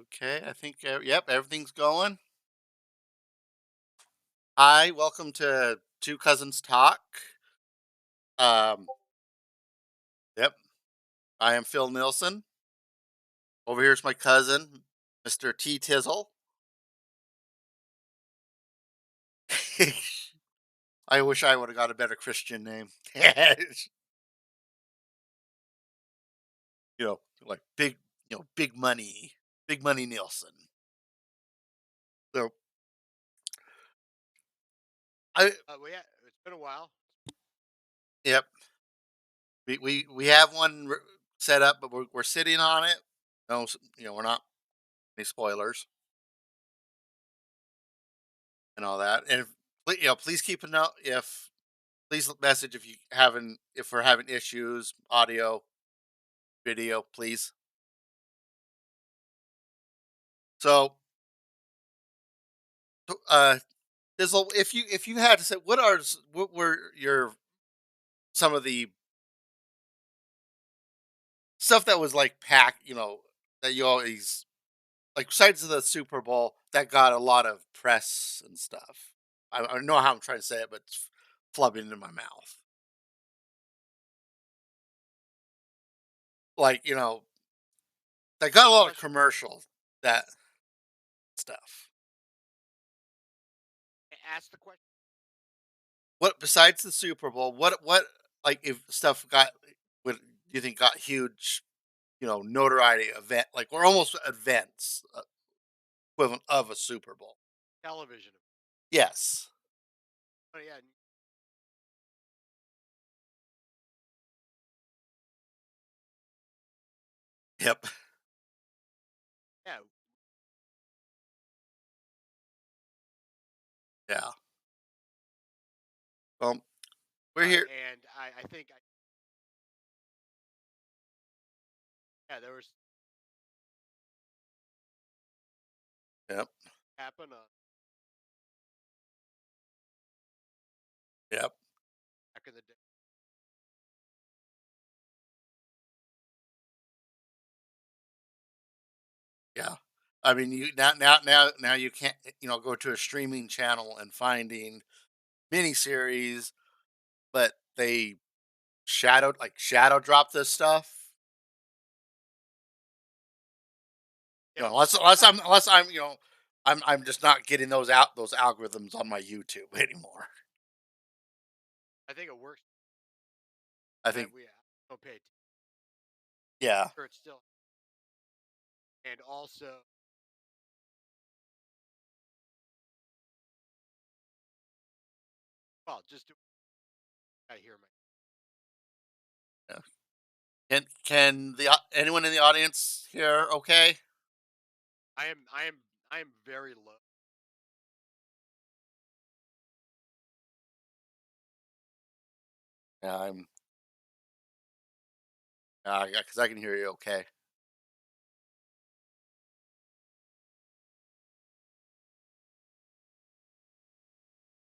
Okay, I think yep, everything's going. Hi, welcome to Two Cousins Talk. Um, yep, I am Phil Nilsson. Over here's my cousin, Mr. T Tizzle. I wish I would have got a better Christian name. Like big, big money Nielsen. So I, Well, yeah, it's been a while. yep, we have one set up, but we're sitting on it. No, we're not any spoilers and all that. And please keep a note if please message if if we're having issues, audio, video, please. So, uh, Dizzle, if you had to say what were your some of the stuff that was like packed, that you always like besides the Super Bowl that got a lot of press and stuff. I know how I'm trying to say it, but it's flubbing into my mouth. Like they got a lot of Question. commercials that stuff. Ask the question. What besides the Super Bowl, what like if stuff got what do you think got huge, notoriety event like or almost events equivalent of a Super Bowl? Television. Yes. Oh yeah, Yep. yeah. Yeah. Well, we're here. And I think yeah, there was Yep. happen Yep. back in the day. Yeah. I mean, you now you can't go to a streaming channel and finding miniseries, but they shadow drop this stuff. Yeah, I'm just not getting those algorithms on my YouTube anymore. I think it works. I And think we don't pay attention. yeah, Sure, it's still and also well, just I hear my. yeah. Can anyone in the audience hear okay? I am very low. Yeah, I'm yeah, because I can hear you okay.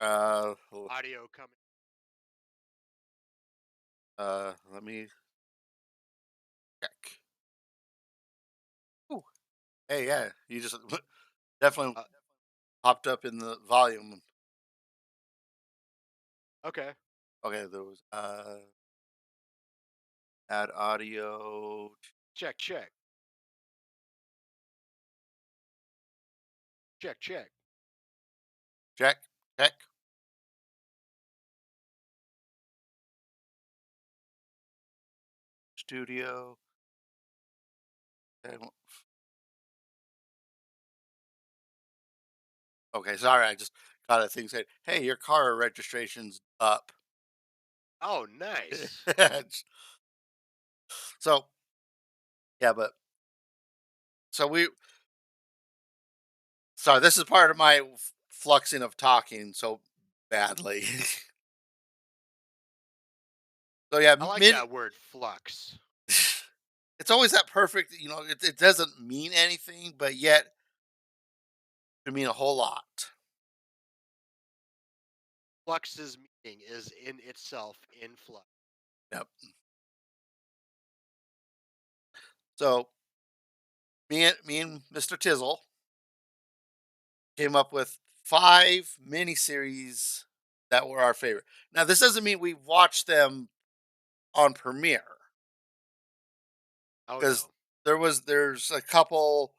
L- Audio coming. let me check. Ooh, hey, yeah, you just definitely Uh, popped up in the volume. okay. Okay, there was add audio. Check. Check. Check. Check. Check, check, studio. Okay, okay, sorry, I just got a thing saying, "Hey, your car registration's up." Oh, nice. So yeah, but so we sorry, this is part of my fluxing of talking so badly. So yeah, I like mid. that word flux. It's always that perfect. It doesn't mean anything, but yet it mean a whole lot. Flux's meaning is in itself in flux. Yep. So me and Mr. Tizzle came up with 5 miniseries that were our favorite. Now, this doesn't mean we watched them on premiere Oh because no. there's a couple,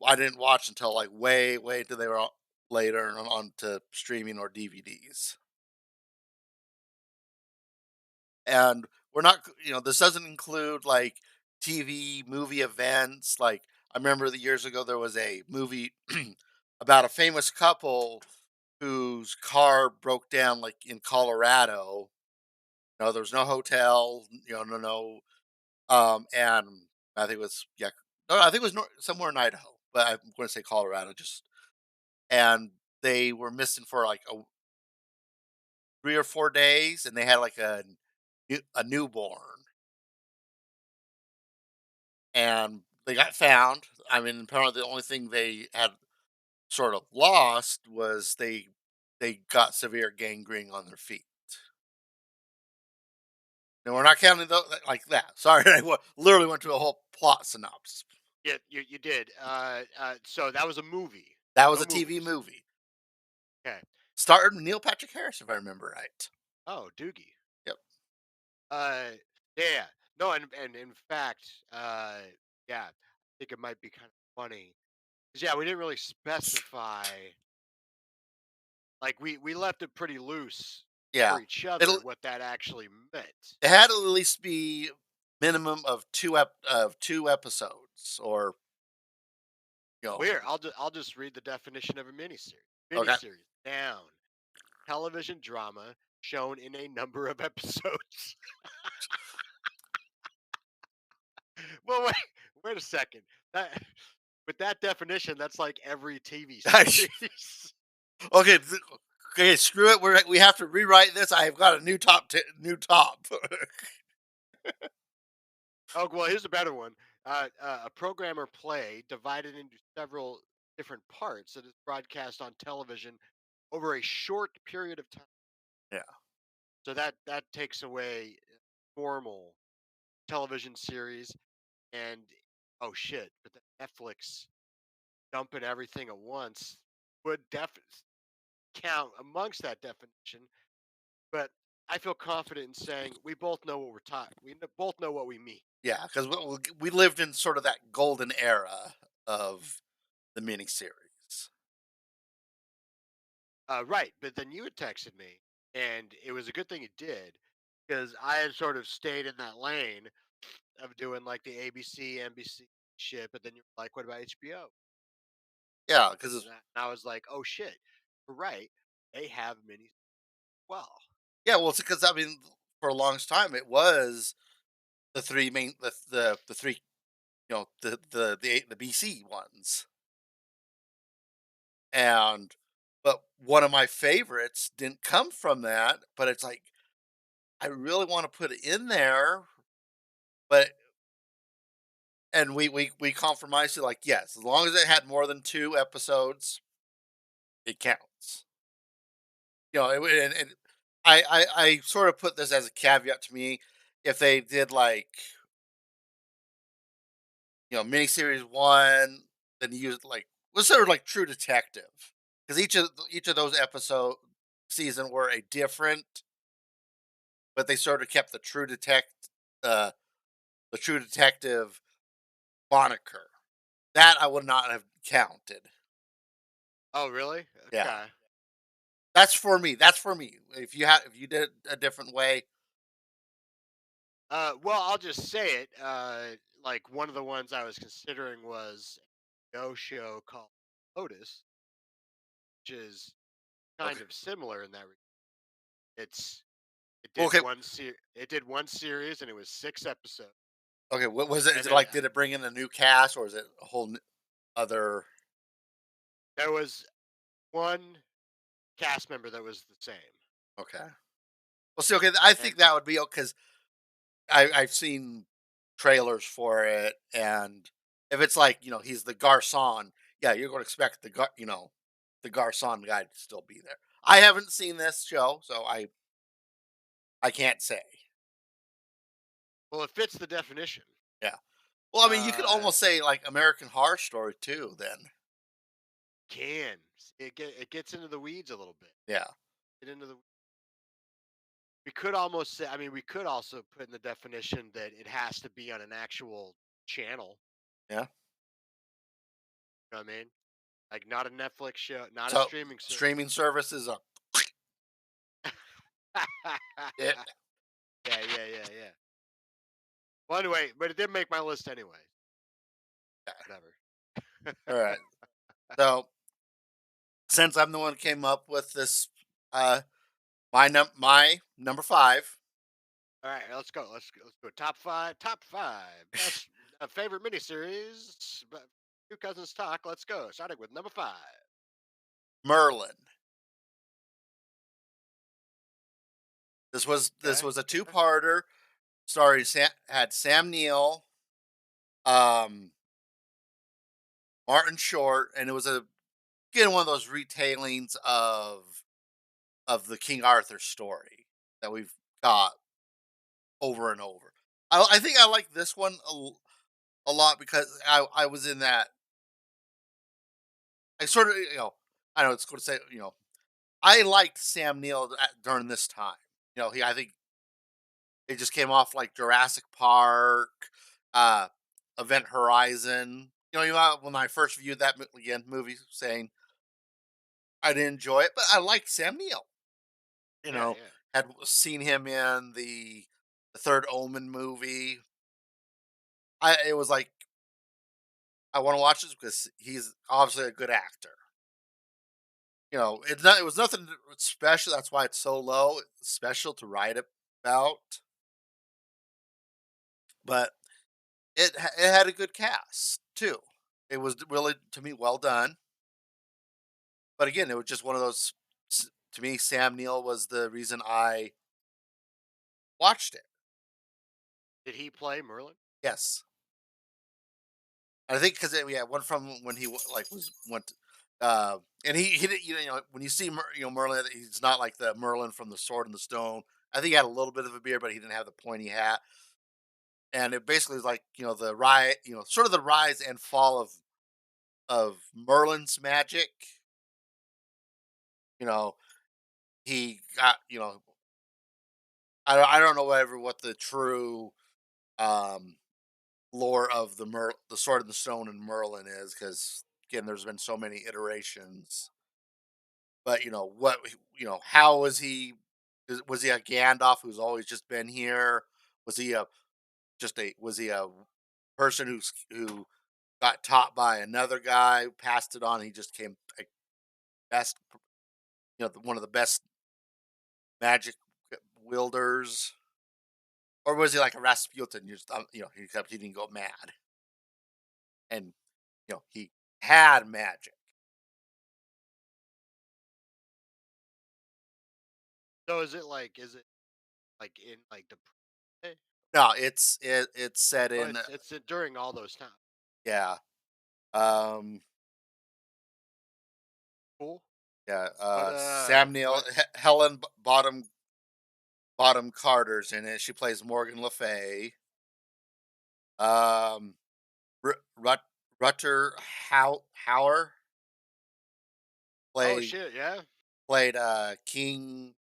I didn't watch until like way till they were later and on to streaming or DVDs. And we're not, this doesn't include like TV movie events. Like I remember the years ago there was a movie about a famous couple whose car broke down like in Colorado. There was no hotel, and I think it was, yeah, no, I think it was somewhere in Idaho, but I'm going to say Colorado just, and they were missing for like 3 or 4 days, and they had like a newborn, and they got found. I mean, apparently the only thing they had sort of lost was they got severe gangrene on their feet. And we're not counting those like that. Sorry, literally went to a whole plot synopsis. Yeah, you did. So that was a movie. That was No a TV movies. movie. Okay. Starred Neil Patrick Harris, if I remember right. Oh, Doogie. Yep. Uh, yeah. No, and in fact, yeah, I think it might be kind of funny. 'Cause, yeah, we didn't really specify. Like we left it pretty loose Yeah. for each other It'll what that actually meant. it had to at least be minimum of two episodes, or you know Well, here, I'll just read the definition of a miniseries. okay. Miniseries, noun, television drama shown in a number of episodes. Well, wait a second. That, with that definition, that's like every TV series. Okay, okay, screw it. We have to rewrite this. I have got a new top. Oh, well, here's a better one. A program or play divided into several different parts that is broadcast on television over a short period of time. Yeah. So that takes away formal television series and oh shit, but the Netflix dumping everything at once would definitely count amongst that definition. But I feel confident in saying we both know what we're talking. Both know what we mean. Yeah, because we lived in sort of that golden era of the miniseries. Right, but then you had texted me, and it was a good thing you did because I had sort of stayed in that lane of doing like the ABC, NBC shit. But then you're like, "What about HBO?" Yeah, because And I was like, "Oh shit, you're right. They have mini well." yeah, well, it's because I mean, for a long time it was the three, the BC ones, and but one of my favorites didn't come from that, but it's like I really want to put it in there, but and we compromised it like yes, as long as it had more than 2 episodes, it counts. And I sort of put this as a caveat to me. If they did like miniseries one, then you use like was sort of like True Detective, because each of those episode season were a different, but they sort of kept uh the True Detective moniker. That I would not have counted. Oh, really? Yeah. Okay. That's for me. That's for me. If you did it a different way, Well, I'll just say it. Like one of the ones I was considering was a no show called Lotus, which is kind okay, of similar in that. It's it well, did okay, it did one series and it was 6 episodes, okay. What was it? Is and it then like did it bring in a new cast, or is it a whole other? there was one cast member that was the same, Okay. Well, see, okay, I and think that would be because I've seen trailers for it, and if it's like he's the garçon, yeah, you're going to expect the garçon guy to still be there. I haven't seen this show, so I can't say. well, it fits the definition. Yeah. Well, I mean, you could Uh, almost say like American Horror Story too. Then, can it gets into the weeds a little bit. yeah, Get into the We could almost say, I mean, we could also put in the definition that it has to be on an actual channel. yeah. You know what I mean? Like not a Netflix show, not a So streaming service. streaming services are it. Yeah, yeah, yeah, yeah. Well, anyway, but it did make my list anyway. Whatever. All right. So since I'm the one who came up with this, uh, my number five, All right, let's go. Top five. Top five. Best favorite miniseries. Two cousins talk. Let's go. Starting with number five. Merlin. This Okay. was a two Okay. parter. Sorry, had Sam Neill, um, Martin Short, and it was a again one of those retellings of the King Arthur story that we've got over and over. I think I like this one a lot because I was in that. I sort of I know it's cool to say I liked Sam Neill during this time. I think it just came off like Jurassic Park, uh, Event Horizon. When I first viewed that movie, saying I didn't enjoy it, but I liked Sam Neill. You Yeah, know, yeah. had seen him in the third Omen movie. It was like I want to watch this because he's obviously a good actor. It was nothing special. That's why it's so low. It's special to write about, but it had a good cast too. It was really to me well done. But again, it was just one of those. To me, Sam Neill was the reason I watched it. Did he play Merlin? Yes, I think because yeah, went from when he like was went. And he did when you see Merlin, he's not like the Merlin from the Sword and the Stone. I think he had a little bit of a beard, but he didn't have the pointy hat. And it basically is like the rise, sort of the rise and fall of Merlin's magic. You know, he got I don't know what the true um lore of the Sword and the Stone and Merlin is because again, there's been so many iterations. But how was he? Was he a Gandalf who's always just been here? Was he a just a was he a person who got taught by another guy, who passed it on? He just came like best, one of the best magic wielders, or was he like a Rasputin? He didn't go mad, and he had magic. So is it like in like the pre- No, it's set oh in it's during all those times. yeah, um, Cool. yeah. But Sam Neill, Helen Bottom Carter's in it. She plays Morgan Le Fay. Um, Rut Rutter Hauer oh played shit, yeah. King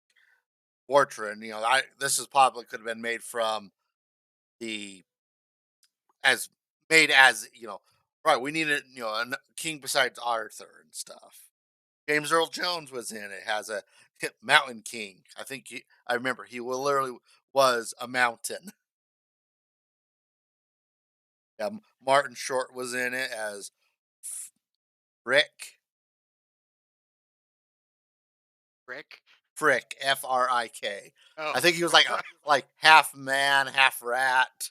Fortran. This is probably could have been made from the as made as right. We needed a king besides Arthur and stuff. James Earl Jones was in it. Has a Mountain King. I remember he literally was a mountain. Yeah, Martin Short was in it as Frick. Rick. Frick, Frik. Oh. I think he was like half man, half rat.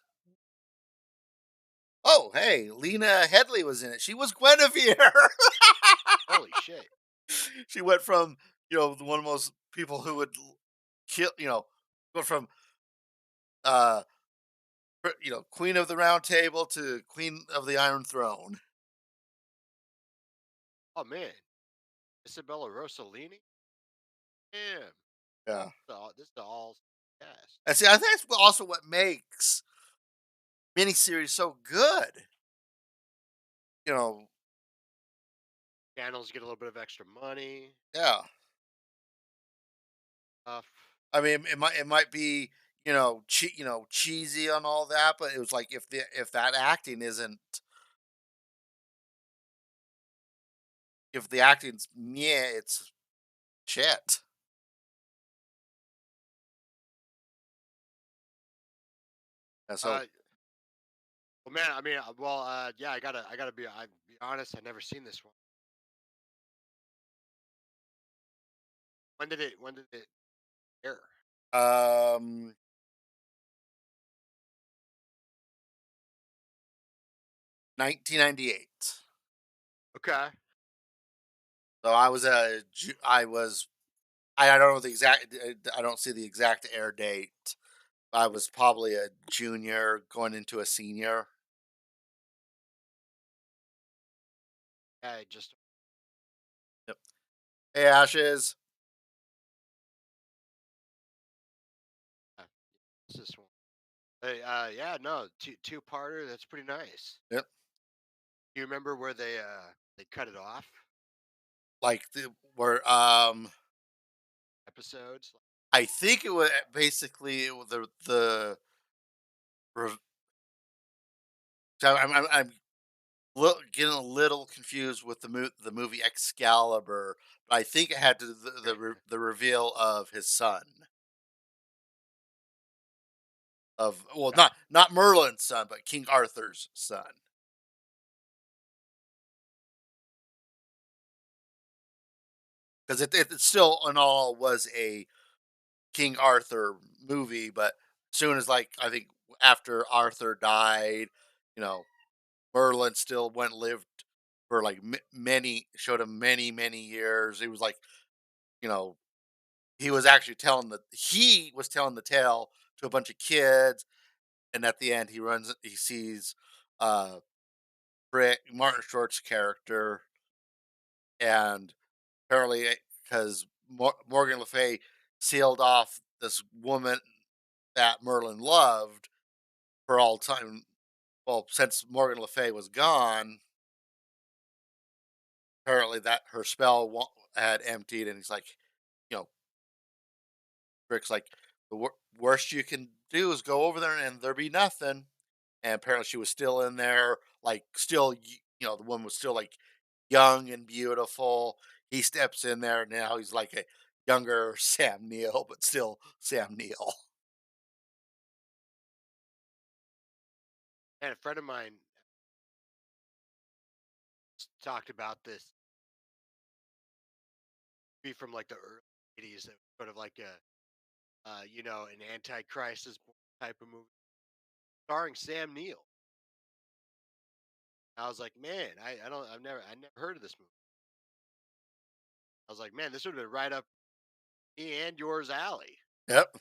Oh, hey, Lena Headley was in it. She was Guinevere. Holy shit. She went from the one of most people who would kill go from uh Queen of the Round Table to Queen of the Iron Throne. Oh man. Isabella Rossellini? Damn. Yeah, This is all cast. and see, I think that's also what makes miniseries so good. You know, Channels get a little bit of extra money. yeah. Stuff. I mean, it might be, cheesy on all that, but it was like if that acting isn't, if the acting's yeah, it's shit. And so, Uh, well, man, I mean, yeah, I gotta be honest. I never seen this one. When did it air? um, 1998. Okay. So I don't know the exact, I don't see the exact air date. I was probably a junior going into a senior. Yeah, I just Yep. Hey, Ashes. uh, it's this one. Hey, yeah, no, two-parter. That's pretty nice. Yep. Do you remember where they cut it off? Like the where Episodes. I think it was basically the rev- so I'm getting a little confused with the movie Excalibur, but I think it had to the reveal of his son, of, well, Okay. not Merlin's son, but King Arthur's son, because it still in all was a King Arthur movie, but soon as, like, I think after Arthur died, you know, Merlin still went and lived for like many, showed him many years. He was like, you know, he was telling the tale to a bunch of kids, and at the end he sees uh Martin Short's character, and apparently because Morgan Le Fay sealed off this woman that Merlin loved for all time. Well, since Morgan Le Fay was gone, apparently that her had emptied, and he's like, you know, Rick's like, the worst you can do is go over there and there be nothing. And apparently she was still in there, like, still, the woman was still like young and beautiful. He steps in there, and now he's like a younger Sam Neill, but still Sam Neill. And a friend of mine talked about this be from like the early '80s, sort of like an anti-crisis type of movie starring Sam Neill. I was like, man, I never heard of this movie. I was like, man, this would have been right up me and yours alley. Yep.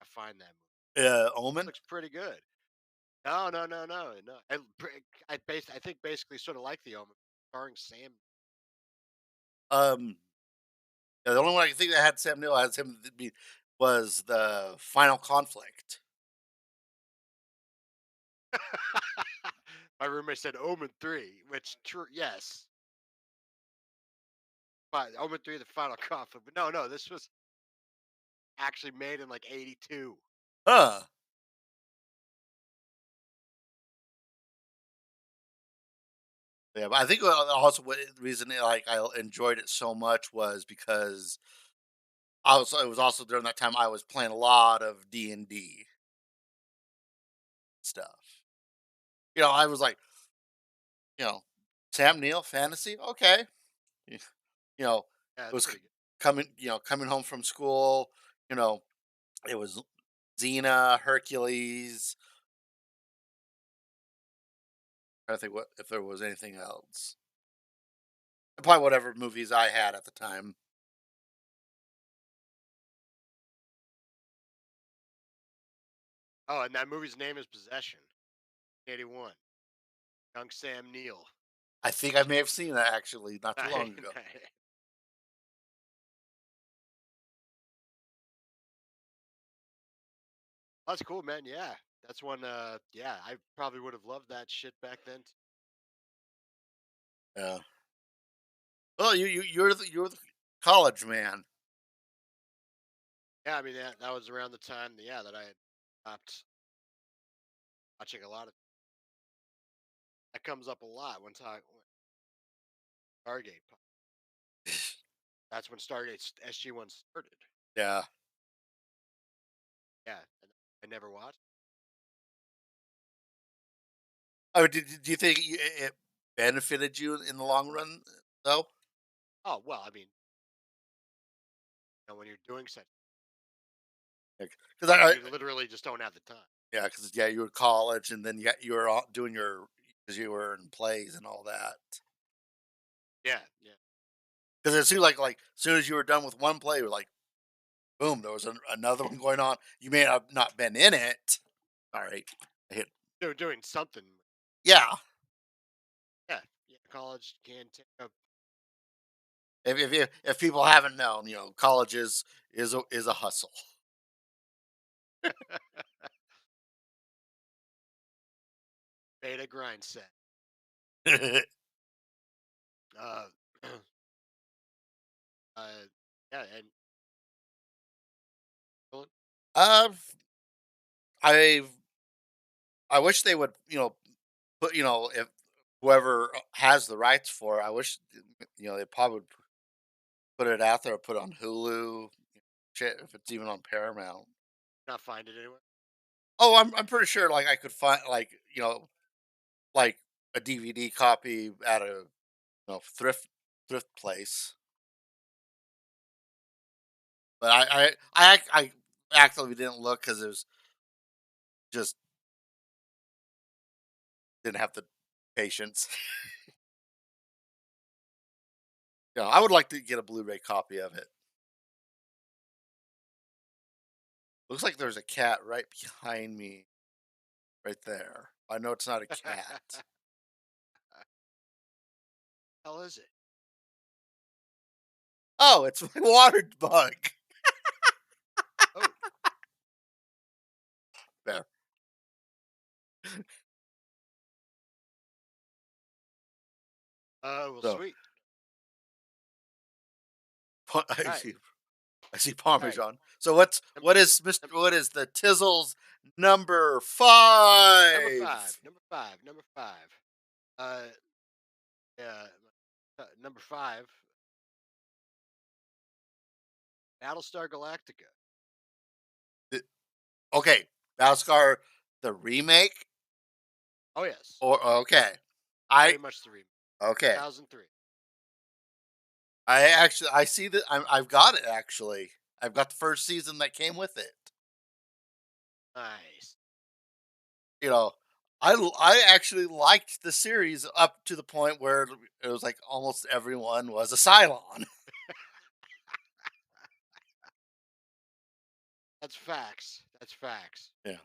I find that movie Omen. looks pretty good. No, no, no, no, no. I think basically sort of like the Omen, starring Sam. Um, yeah, the only one I can think that had Sam Neill as him was the Final Conflict. My roommate said Omen 3, which true, yes, but Omen 3, the final conflict. But no, no, this was actually made in like '82. Huh. Yeah, but I think also what the reason like I enjoyed it so much was because it was also during that time I was playing a lot of D&D stuff. I was like, you know, Sam Neill fantasy, okay. Y- You know, Yeah, it it's was pretty good. coming home from school, you know, it was Xena, Hercules, I think what if there was anything else. Probably whatever movies I had at the time. Oh, and that movie's name is Possession. '81. Young Sam Neill. I think I may have seen that actually not too long ago. That's cool, man. Yeah. That's one. Yeah, I probably would have loved that shit back then. Yeah. Well, you're the college man. Yeah, I mean that was around the time, yeah, that I had stopped watching a lot of. That comes up a lot when talk when Stargate. That's when Stargate SG-1 started. Yeah. Yeah, and I never watched. Oh, do you think it benefited you in the long run, though? Oh well, I mean, when you're doing such, Because I you literally just don't have the time. yeah, because yeah, you were college, and then you were all doing your because you were in plays and all that. Yeah, yeah. Because it seemed like as soon as you were done with one play, you were like, boom, there was another one going on. You may have not been in it. All right, I hit Doing something. yeah. Yeah, yeah. College can take up. If people haven't known, college is a hustle. Beta grind set. Uh, uh, yeah, and well, uh, I I wish they would put if whoever has the rights for it, I wish they probably would put it out there, or put it on Hulu, shit, if it's even on Paramount. not find it anywhere. Oh, I'm pretty sure like I could find like a DVD copy at a thrift place. But I actively didn't look because it was just didn't have the patience. I would like to get a Blu-ray copy of it. Looks like there's a cat right behind me, right there. I know it's not a cat. Hell is it? Oh, it's my water bug. Oh, There. well, So sweet. I All right, see. I see all right. Parmesan. So Number num- What is the Tizzles number number five. 5? Number five. Number five. Uh, yeah. Number five. Battlestar Galactica. The- Okay, Battlescar the remake, Oh yes, or okay, I very much the remake. okay. 2003. I see that I've got it actually. I've got the first season that came with it. Nice. You know, I actually liked the series up to the point where it was like almost everyone was a Cylon. That's facts. That's facts. Yeah,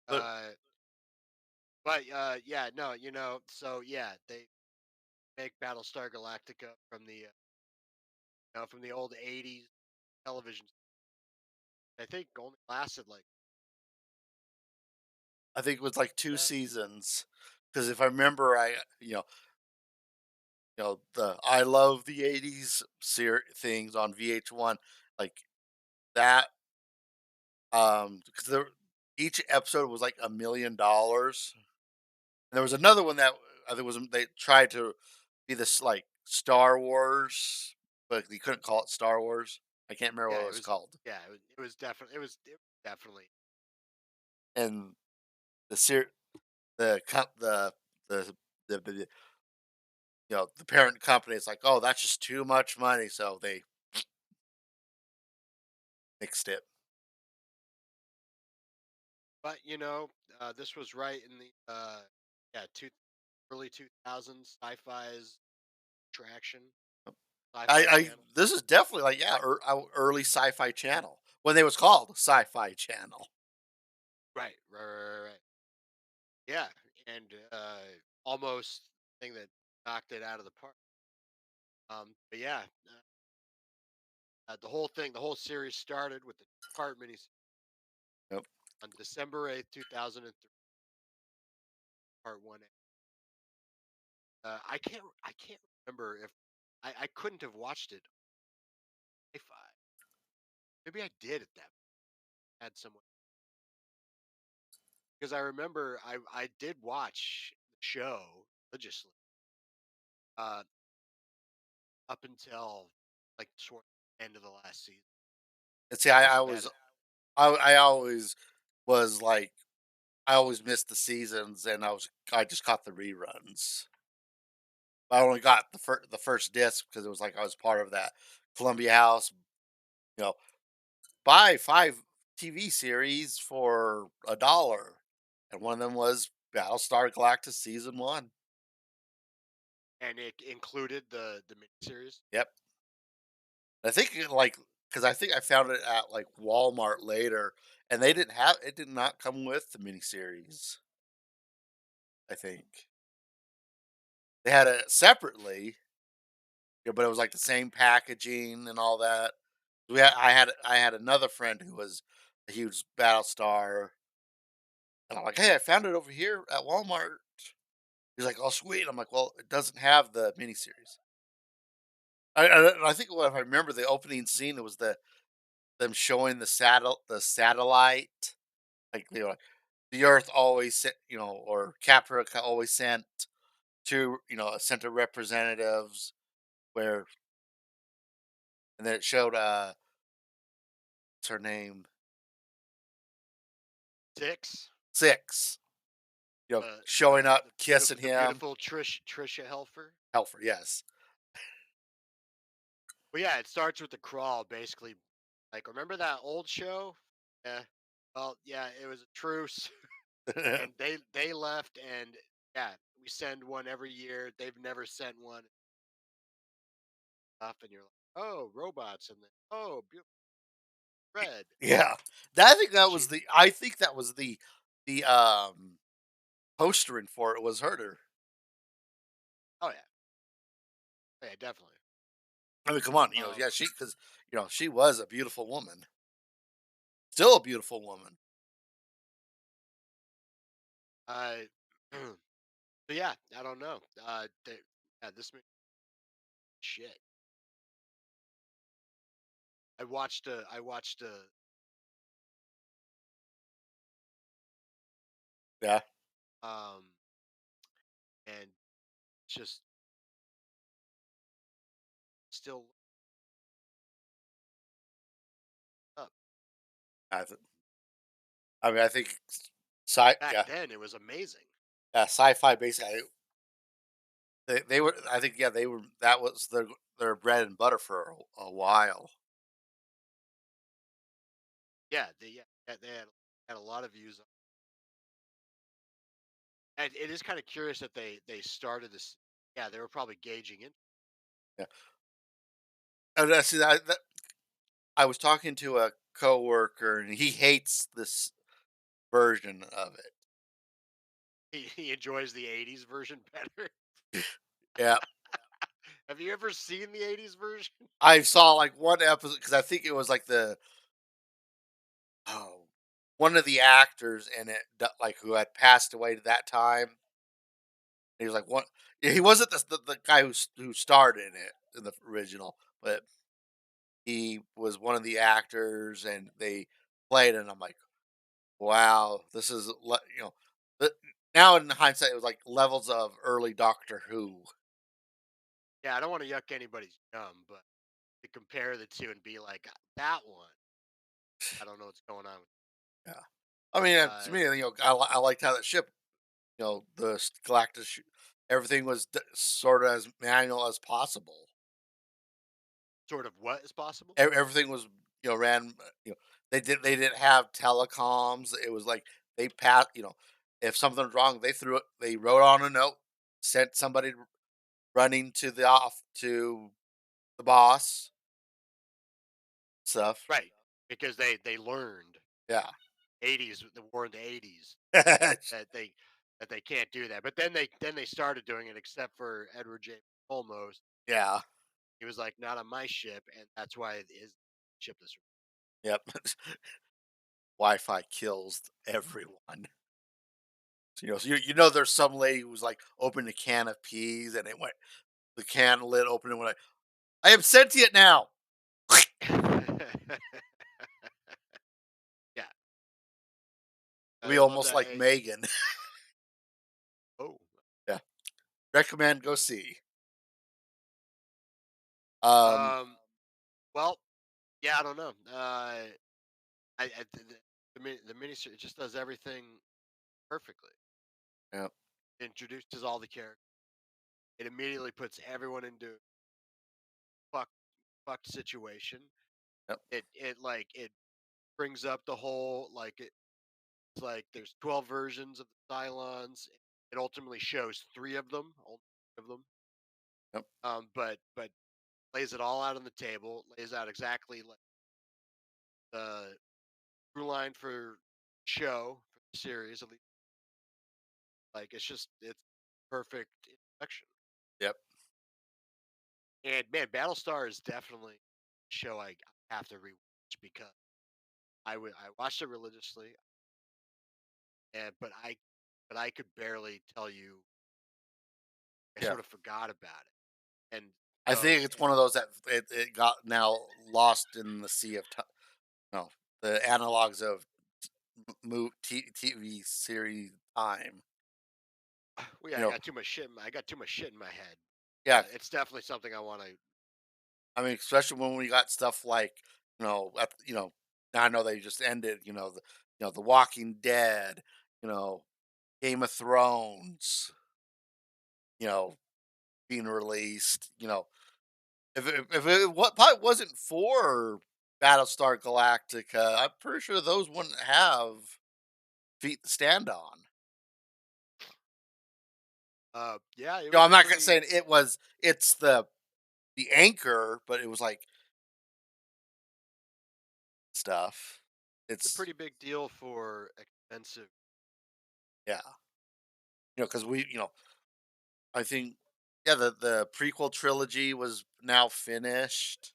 but Uh, but yeah, no, so yeah, they make Battlestar Galactica from the from the old '80s television. I think only lasted like I think it was like two that. seasons because if I remember, the I love the '80s things on VH1 like that. Because each episode was like $1 million. And there was another one that I think was they tried to be this like Star Wars, but they couldn't call it Star Wars. I can't remember Yeah, what it it was was. called. Yeah, it was definitely. It was definitely. And the ser- the co- the the parent company is like, oh, that's just too much money, so they fixed it. But this was right in the yeah early 2000s sci-fi's traction, sci-fi I channel. This is definitely like yeah, early Sci-Fi Channel when they was called Sci-Fi Channel. Right, right, right, right, right. Yeah, and almost thing that knocked it out of the park. But yeah, the whole series started with the part minis Yep. on December 8th, 2003, part one. I can't remember if I couldn't have watched it. If I maybe I did at that had someone because I remember I did watch the show religiously uh, up until like toward the end of the last season. And see, Must have had it. I always was like, I always missed the seasons, and I just caught the reruns. I only got the first disc because it was like I was part of that Columbia House, you know, buy 5 TV series for $1, and one of them was Battlestar Galactica season 1. And it included the miniseries. Yep. I think like because I think I found it at like Walmart later, and they didn't have it. Did not come with the miniseries. I think they had it separately, yeah, but it was like the same packaging and all that. I had another friend who was a huge Battlestar, and I'm like, hey, I found it over here at Walmart. He's like, oh sweet. I'm like, well, it doesn't have the miniseries. I think what if I remember the opening scene, it was them showing the satellite, like the Earth always sent, or Caprica always sent to, sent to representatives where, and then it showed what's her name, 6. Six, showing The up, the kissing the him, beautiful Trisha Helfer. Helfer, yes. Well, yeah, it starts with the crawl, basically. Like, remember that old show? Yeah. Well, yeah, it was a truce, and they left, and yeah, we send one every year. They've never sent one up, and you're like, oh, robots, and then oh, beautiful red. Yeah, I think that was She, the postering for it was her. oh yeah, yeah, definitely. I mean, come on, Um, yeah, because she was a beautiful woman, still a beautiful woman. I, so yeah, I don't know. Yeah, this shit. I watched a Yeah, um, and just still up. I, th- I mean, I think sci, Back yeah, then, it was amazing. sci-fi basically. They were, I think, yeah, they were. That was their bread and butter for a while. Yeah, they had a lot of views. And it is kind of curious that they started this. Yeah, they were probably gauging it. Yeah, and see that I was talking to a coworker, and he hates this version of it. He enjoys the '80s version better. Yeah, Have you ever seen the '80s version? I saw like one episode because I think it was like oh, one of the actors in it, like who had passed away to that time. He was like one. Yeah, he wasn't the guy who starred in it in the original, but he was one of the actors, and they played it. And I'm like, wow, this is the, now in hindsight, it was like levels of early Doctor Who. Yeah, I don't want to yuck anybody's yum, but to compare the two and be like that one, I don't know what's going on. Yeah, I mean, to Uh, me, I liked how that ship, the Galactus, everything was sort of as manual as possible. Sort of what is possible? Everything was, ran. They didn't have telecoms. It was like they passed. If something was wrong, they wrote on a note, sent somebody running to the boss stuff. Right, because they learned Yeah. '80s the war in the '80s that they can't do that. But then they started doing it, except for Edward J. Olmos. Yeah. He was like, "Not on my ship," and that's why his ship is. Yep. Wi-Fi kills everyone. So, so there's some lady who was like opened a can of peas and it went the can lid open and went like, I am sentient now. Yeah, Be I love almost that. like Megan. Oh, Yeah. Recommend go see. Um um, well, yeah, I don't know. The miniseries it just does everything perfectly. yeah, Introduces all the characters. It immediately puts everyone into fuck fucked situation. yep, It brings up the whole it's like there's 12 versions of the Cylons. It ultimately shows only three of them. yep, But lays it all out on the table. Lays out exactly like the through line for for the series. At least, like it's perfect introduction. yep. And man, Battlestar is definitely a show I have to rewatch because I watched it religiously, and but I could barely tell you. I Yeah. sort of forgot about it, and I think so it's one of those that it got now lost in the sea of no, the analogs of TV series time. well, yeah, You know, I got too much shit in my head. yeah. It's definitely something I want to. I mean, especially when we got stuff like now I know they just ended. The Walking Dead. You know, Game of Thrones. You know, being released. If what probably wasn't for Battlestar Galactica, I'm pretty sure those wouldn't have feet to stand on. Yeah, it I'm was a not gonna pretty say it's the anchor, but it was like stuff. it's a It's pretty big deal for expensive. yeah, because I think yeah the prequel trilogy was now finished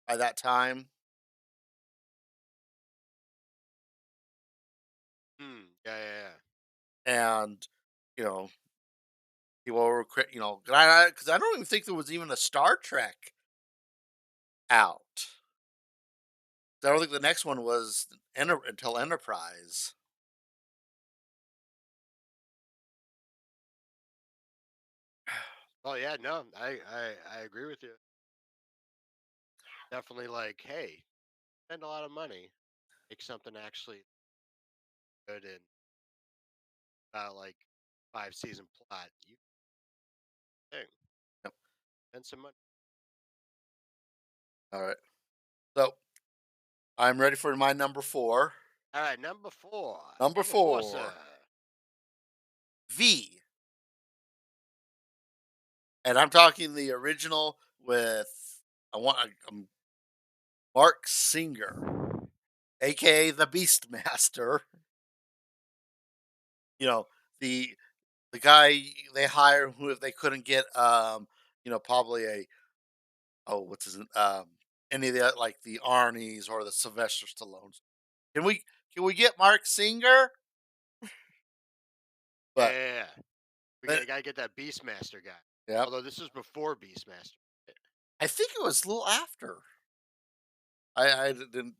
by that time, Yeah, yeah, yeah. and you know people were because I don't even think there was even a Star Trek out. I don't think the next one was until Enterprise. Oh yeah, no, I agree with you. Definitely, like, hey, spend a lot of money, make something actually good and about like 5 season plot. You thing, Yep. spend some money. All right, so I'm ready for my number four. All right, number four. Number Number four, sir. four, V, and I'm talking the original with Mark Singer, aka the Beastmaster. You know the the guy they hire who if they couldn't get probably a what's his any of the like the Arnie's or the Sylvester Stallones. Can we can we get Mark Singer? Yeah, But yeah, yeah. but Gotta get that Beastmaster guy. yep, Although this was before Beastmaster. I think it was a little after. I didn't,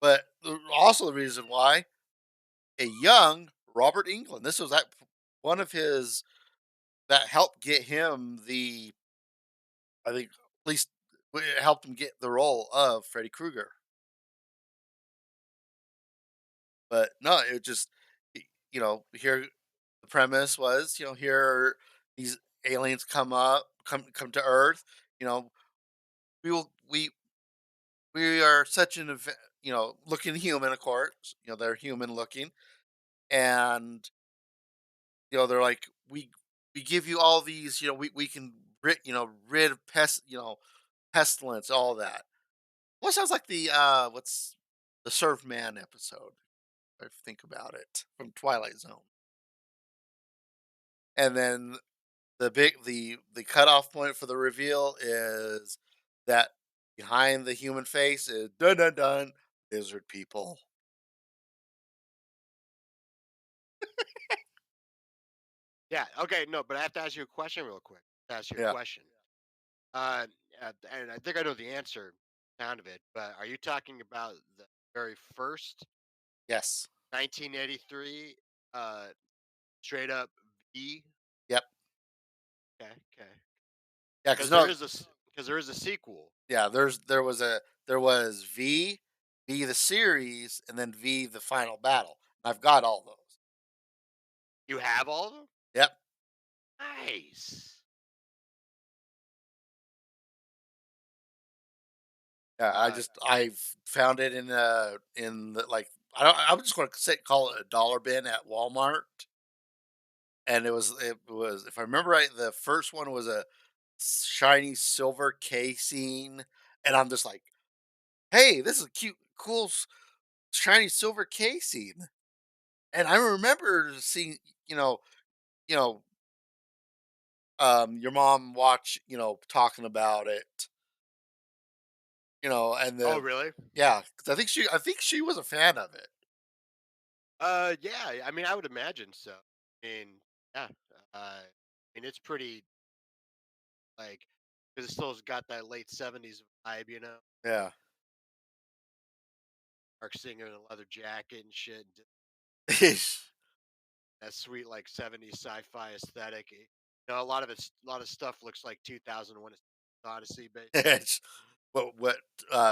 but also the reason why a young Robert England. This was one of his that helped get him the I think at least it helped him get the role of Freddy Krueger. But no, it just here the premise was, here these aliens come to Earth, you know, we will we are such an looking human, of course, they're human looking, and they're like we give you all these, we can rid of pestilence, all that. What sounds like what's the Surf Man episode? If I think about it from Twilight Zone. And then the cutoff point for the reveal is that behind the human face is dun dun dun lizard people. Yeah. Okay. No, but I have to ask you a question real quick. Ask you a Yeah. question. Uh, and I think I know the answer, sound of it. But are you talking about the very first Yes. 1983 uh, straight up V? Yep. Okay. Okay. Yeah. Because Because there no. is because there is a sequel. Yeah. There was V the series, and then V the final battle. I've got all those. You have all of them. Yep. Nice. Yeah. Uh, I found it in the like I don't I'm just going to say call it a dollar bin at Walmart, and it was if I remember right, the first one was a shiny silver casing, and I'm just like, hey, this is a cute, cool, shiny silver casing. And I remember seeing, you know, you know, your mom watch, talking about it, and oh, the really? yeah, 'cause I think she was a fan of it. Yeah. I mean, I would imagine so. I mean, yeah. I mean, it's pretty like because it still's got that late '70s vibe, you know. Yeah. Mark Singer in a leather jacket and shit. And that sweet like '70s sci-fi aesthetic. You know, a lot of stuff looks like 2001: Odyssey, but It's what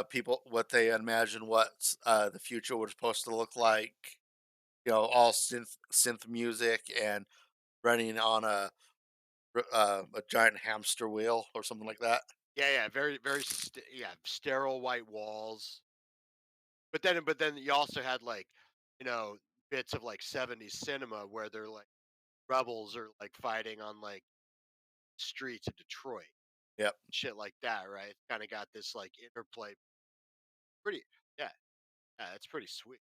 people what they imagine what the future was supposed to look like. All synth music and running on a giant hamster wheel or something like that. yeah, very yeah, sterile white walls. But then you also had like, you know, bits of like '70s cinema where they're like rebels are like fighting on like streets of Detroit, Yep. shit like that, right? Kind of got this like interplay. Pretty, yeah, yeah, it's pretty sweet.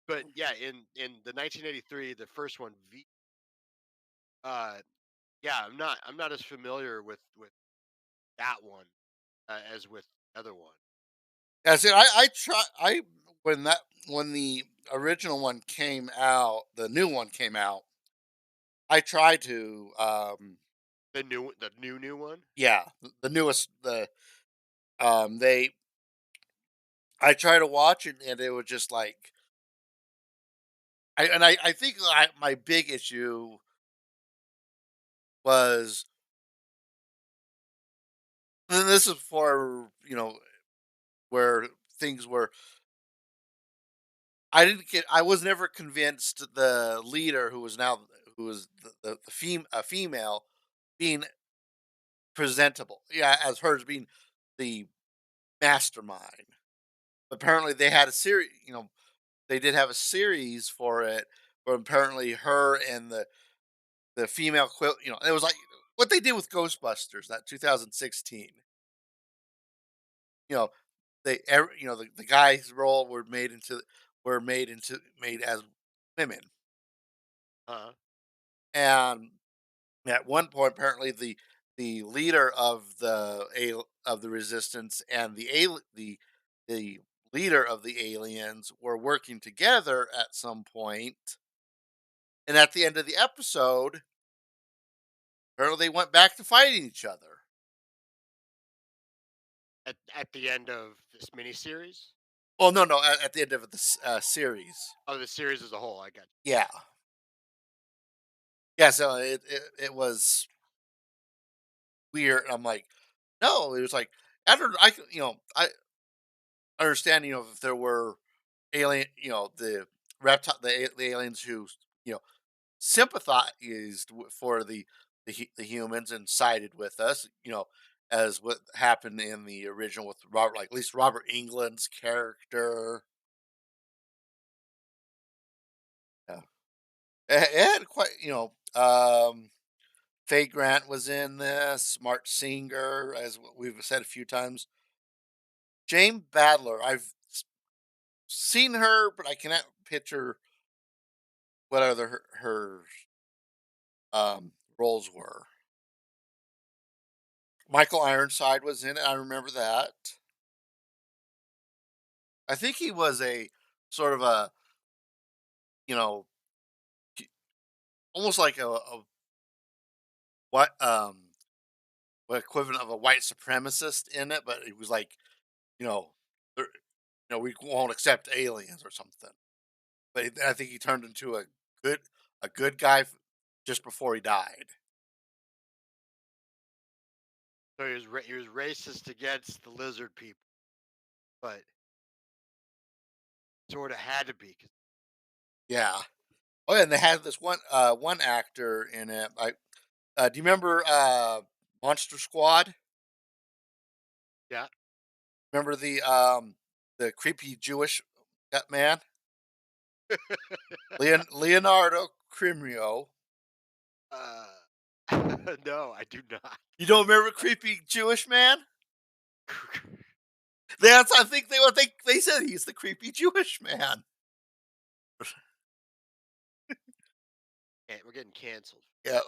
But yeah, in the 1983, the first one, V, uh, yeah, I'm not as familiar with that one as with the other one. Yeah, see, I try I when the original one came out, the new one came out, I tried to The new one. yeah, the newest they I try to watch it, and it was just like I think my big issue was, and this is for, where things were, I was never convinced the leader who was a female being presentable. Yeah, as her as being the mastermind. Apparently they had a series, they did have a series for it where apparently her and the female it was like what they did with Ghostbusters, that 2016. You know, the guy's role made as women. Uh, And at one point, apparently, the leader of of the resistance and the leader of the aliens were working together at some point, and at the end of the episode, apparently they went back to fighting each other. at the end of this miniseries, Well, no, no, at the end of the series, oh, the series as a whole, I got. yeah, yeah. So it was weird. I'm like, no, it was like I don't, I c- I understand, if there were the the aliens who, you know, sympathized for the humans and sided with us, as what happened in the original with Robert, like at least Robert England's character. Yeah, it had quite, Faye Grant was in this. Smart Singer, as we've said a few times. Jane Badler, seen her, but I cannot picture what other her roles were. Michael Ironside was in it. I remember that. I think he was a sort of a, you know, almost like a what what equivalent of a white supremacist in it, but it was like, you know, we won't accept aliens or something. But I think he turned into good a good guy just before he died. So he was racist against the lizard people, but sort of had to be. 'Cause, Yeah. Oh, yeah, and they had this one actor in it. Like, do you remember Monster Squad? yeah. Remember the creepy Jewish man, Leonardo Crimeo. Uh, no, I do not. You don't remember creepy Jewish man? That's I think they what they said he's the creepy Jewish man. We're getting canceled. Yeah,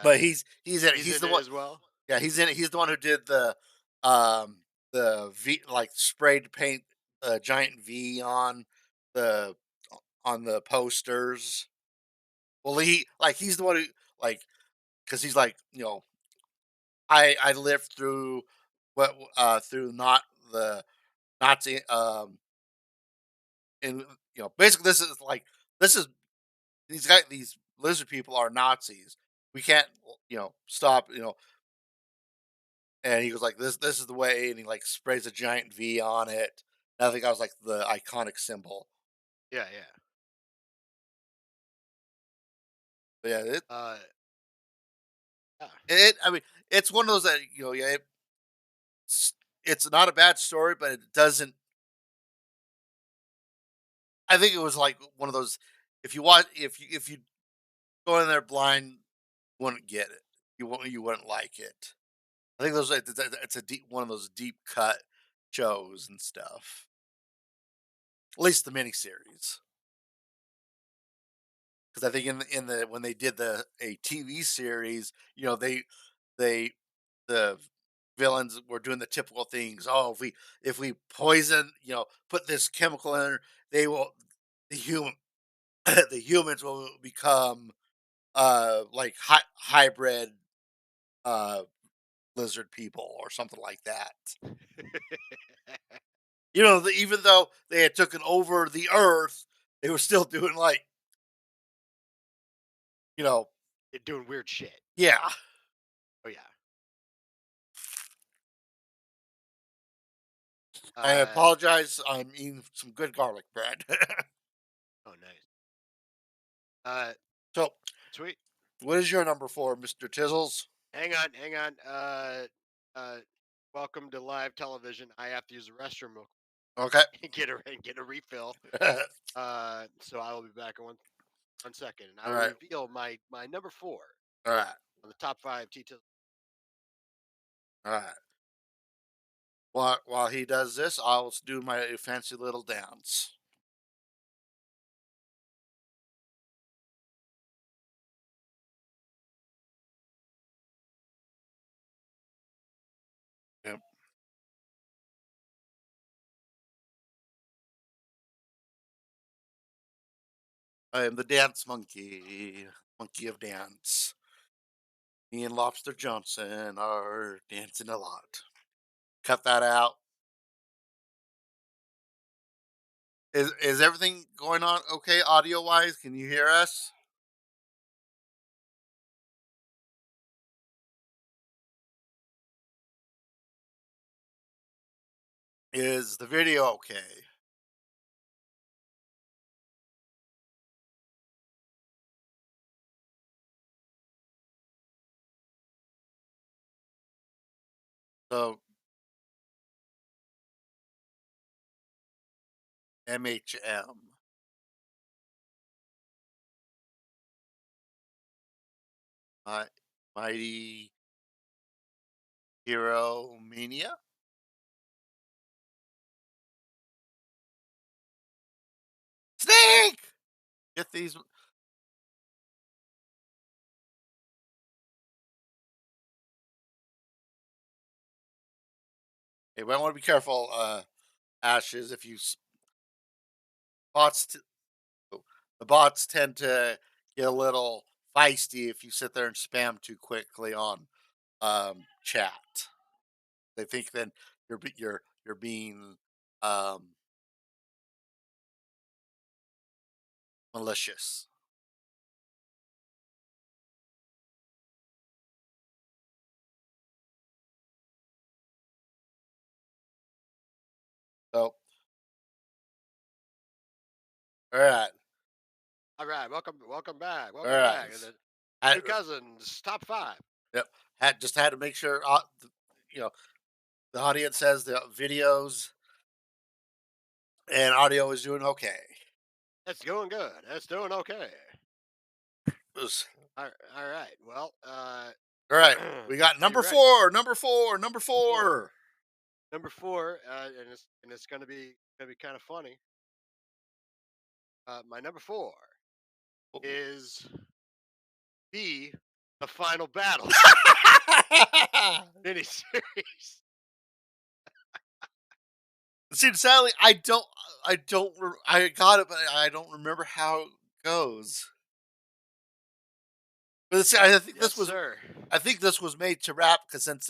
but Uh, he's in it. he's He's in the it one. as well. Yeah, he's in it. He's the one who did um the V like sprayed paint a giant V the on the posters. Well, he's the one who like because he's like I lived through through not the Nazi and basically this is these lizard people are Nazis. We can't stop and he goes like this is the way and he like sprays a giant V on it. And I think I was like the iconic symbol. Yeah, yeah. But yeah, Uh, yeah. I mean it's one of those that yeah it's, it's not a bad story, but it doesn't. I think it was like one of those if you watch if you go in there blind, you wouldn't get it. You wouldn't like it. I think those it's a deep one of those deep cut shows and stuff. At least the miniseries, because I think in the when they did a TV series, they the villains were doing the typical things. Oh, if we poison, put this chemical in, her, they will the human the humans will become like hybrid uh lizard people or something like that. Even though they had taken over the earth, they were still doing like, you know, They're doing weird shit. yeah. Oh yeah. I Uh, apologize. I'm eating some good garlic bread. oh nice. Uh, So, sweet. what is your number four, Mr. Tizzles? Hang on, hang on. Uh, welcome to live television. I have to use the restroom real Okay. quick and get a refill. All So I will be back in one second, and I will right. reveal my number four All right. on the top five T. All right. While he does this, I'll do my fancy little dance. Yep. I am the dance monkey, monkey of dance. Me and Lobster Johnson are dancing a lot. Cut that out. Is everything going on okay audio wise? Can you hear us? Is the video okay? So MHM, my mighty hero mania. Snake. Get these. Hey, but I want to be careful. Ashes. If you spots. The bots tend to get a little feisty if you sit there and spam too quickly on chat. They think then you're being um, malicious. So, all right, All right, welcome back, all welcome right. back. And the I, two cousins, top five. yep, had to make sure you know the audience says the videos and audio is doing okay. It's going good. It's doing okay. It was- All right. Well, all right, we got are you number ready? four, number four, number Four. four. Number four, and it's gonna be kind of funny. My number four is B, the final battle miniseries. See, sadly, I got it, but I don't remember how it goes. But it's, Yep. Yes, sir. I think this was made to wrap because since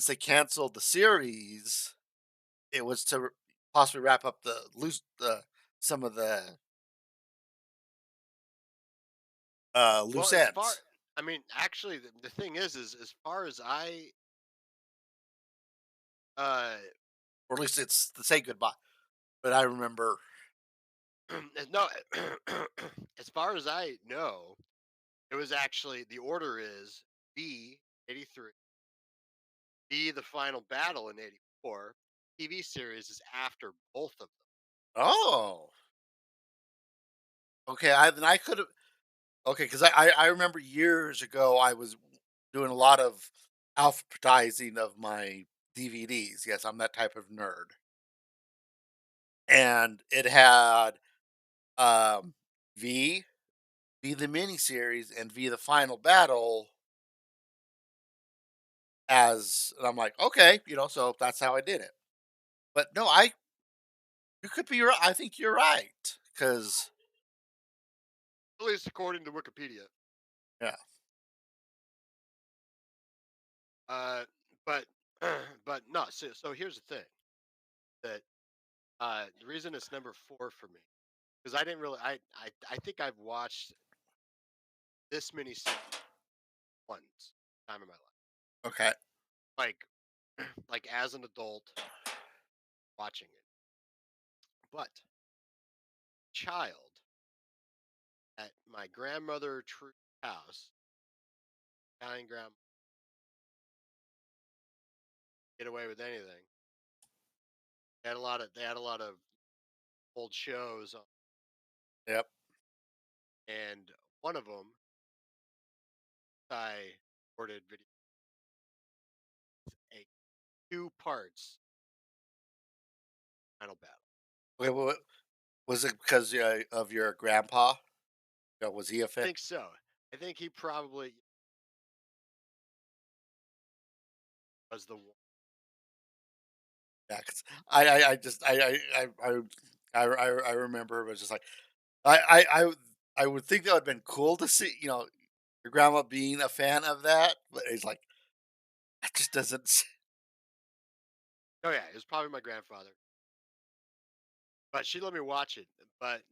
they canceled the series, it was to possibly wrap up the loose the some of the Well, loose as far, ends, I mean, actually, the thing is as far as uh, or at least it's to say goodbye. But I remember, no, as far as I know, it was actually the order is B 83, B the final battle in 84. TV series is after both of them. oh, okay, I could have okay because I remember years ago I was doing a lot of alphabetizing of my DVDs. Yes, I'm that type of nerd, and it had um, V, V the miniseries, and V the final battle as, and I'm like, okay, so that's how I did it. But no, you could be right. I think you're right because At least according to Wikipedia. yeah, Uh, but but no. So here's the thing that the reason it's number four for me because I didn't really I think I've watched this miniseries once time in my life, okay, like like as an adult watching it, but child at my grandmother true house, Italian grandma, get away with anything. They had a lot of old shows, yep. and one of them I recorded video a two parts final battle. Wait, was it because of your grandpa? Was he a I fan? think so. I think he probably was the one. Yeah, 'cause I just I remember it was just like I would think that would have been cool to see, your grandma being a fan of that, but it's like that just doesn't. Oh yeah, it was probably my grandfather, but she let me watch it. But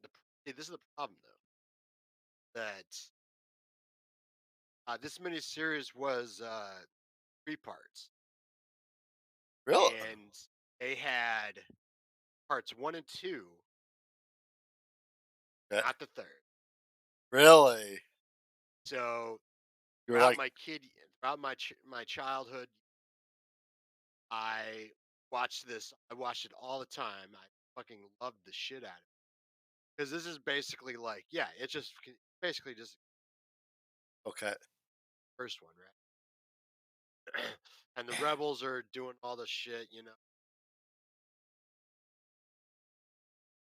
see, this is the problem though that this miniseries was three parts, Really? and they had parts one and two, Okay. not the third. Really? So You were throughout like, my kid, throughout my childhood, I watched this. I watched it all the time. I fucking loved the shit out of it because this is basically like, yeah, it's just basically just the okay, first one, right? And the rebels are doing all the shit,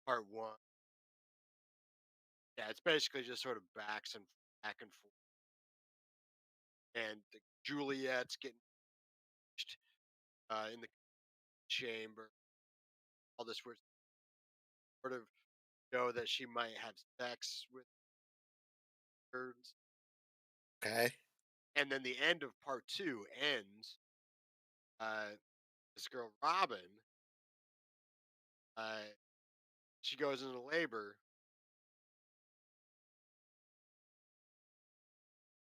part one. Yeah, it's basically just sort of back and forth, and Juliet's getting in the chamber. All this weird sort of show that she might have sex with birds. Okay. And then the end of part two ends. This girl Robin, uh, she goes into labor.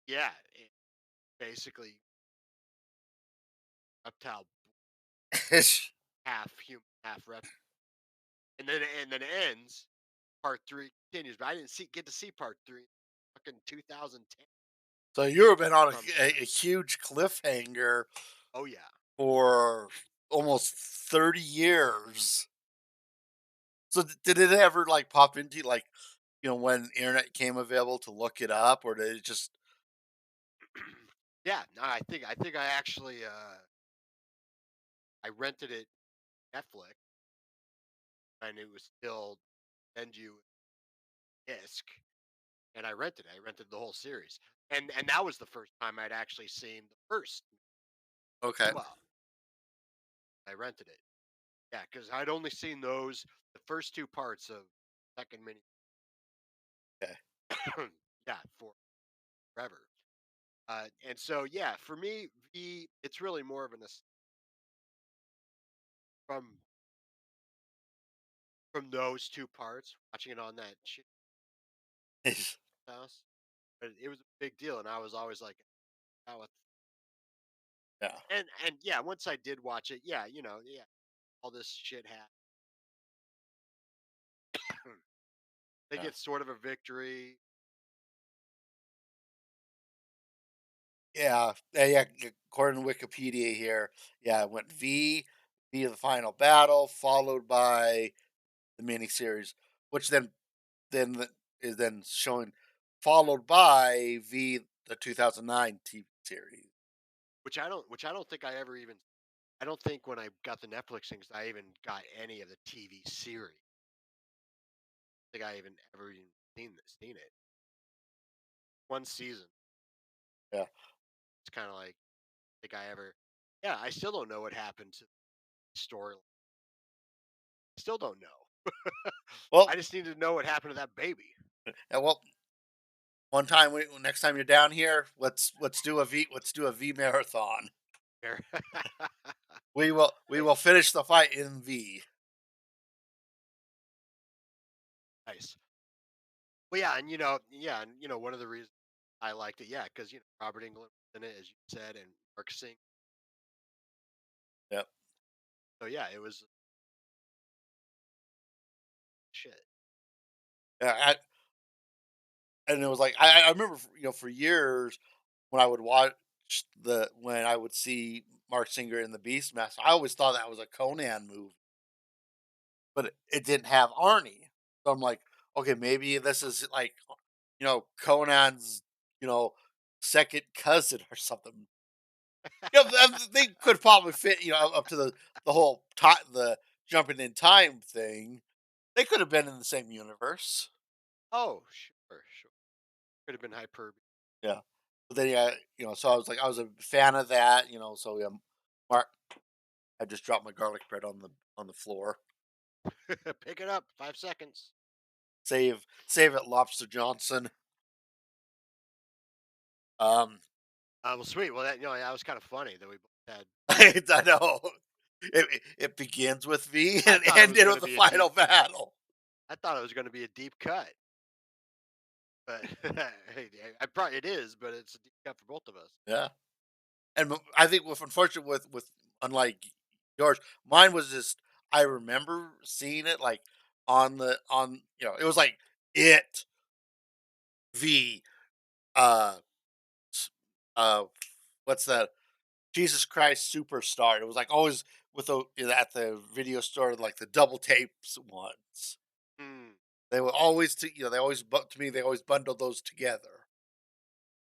Yeah, basically reptile, half human, half reptile. And then it ends. Part three continues, but I didn't get to see part three. Fucking 2010 So you've been on sometime. a huge cliffhanger Oh yeah. for almost 30 years. So did it ever like pop into you, like, when internet came available to look it up, or did it just Yeah, no, I think I actually I rented it Netflix and it was still send you a disc and I rented it. I rented the whole series. And that was the first time I'd actually seen the first okay? well. I rented it. Yeah, because I'd only seen the first two parts of second mini. Okay. Yeah, for forever. And so yeah, for me, it's really more of from from those two parts, watching it on that shit house. But it was a big deal, and I was always like, "Oh, Yeah. and yeah, once I did watch it, yeah, yeah, all this shit happened. They Yeah. get sort of a victory. Yeah. Yeah. Yeah. According to Wikipedia here, yeah, it went V of the final battle, followed by the miniseries, which is then showing, followed by V, the 2009 TV series. Which I don't think I ever even. I don't think when I got the Netflix things, I even got any of the TV series. I think I even seen it. One season. Yeah. It's kind of like think I ever. Yeah, I still don't know what happened to the story. Still don't know. Well, I just need to know what happened to that baby. well, one time next time you're down here, let's do a V marathon. There. We will finish the fight in V. Nice. Well, yeah, and one of the reasons I liked it, yeah, because Robert England was in it, as you said, and Mark Sing. Yep. So yeah, it was shit. Yeah, and it was like I remember for years when I would watch when I would see Mark Singer in the Beastmaster, I always thought that was a Conan movie, but it didn't have Arnie. So I'm like, okay, maybe this is like Conan's you know second cousin or something. They could probably fit up to the whole the jumping in time thing. They could have been in the same universe. Oh, sure, sure. Could have been hyperbole. Yeah. But then, yeah, so I was a fan of that, so yeah, Mark, I just dropped my garlic bread on the floor. Pick it up. 5 seconds. Save it, Lobster Johnson. Um, Well, sweet. Well, that was kind of funny that we both had. I know it begins with V I and thought it was ended going with to the be a deep. final battle. I thought it was going to be a deep cut, but hey, I probably it is, but it's a deep cut for both of us. Yeah, and I think with unfortunate with unlike yours, mine was just I remember seeing it like on it was like it V uh s- uh what's that Jesus Christ Superstar. It was like always with at the video store, like the double tapes ones. Hmm. They were always they always to me they always bundled those together.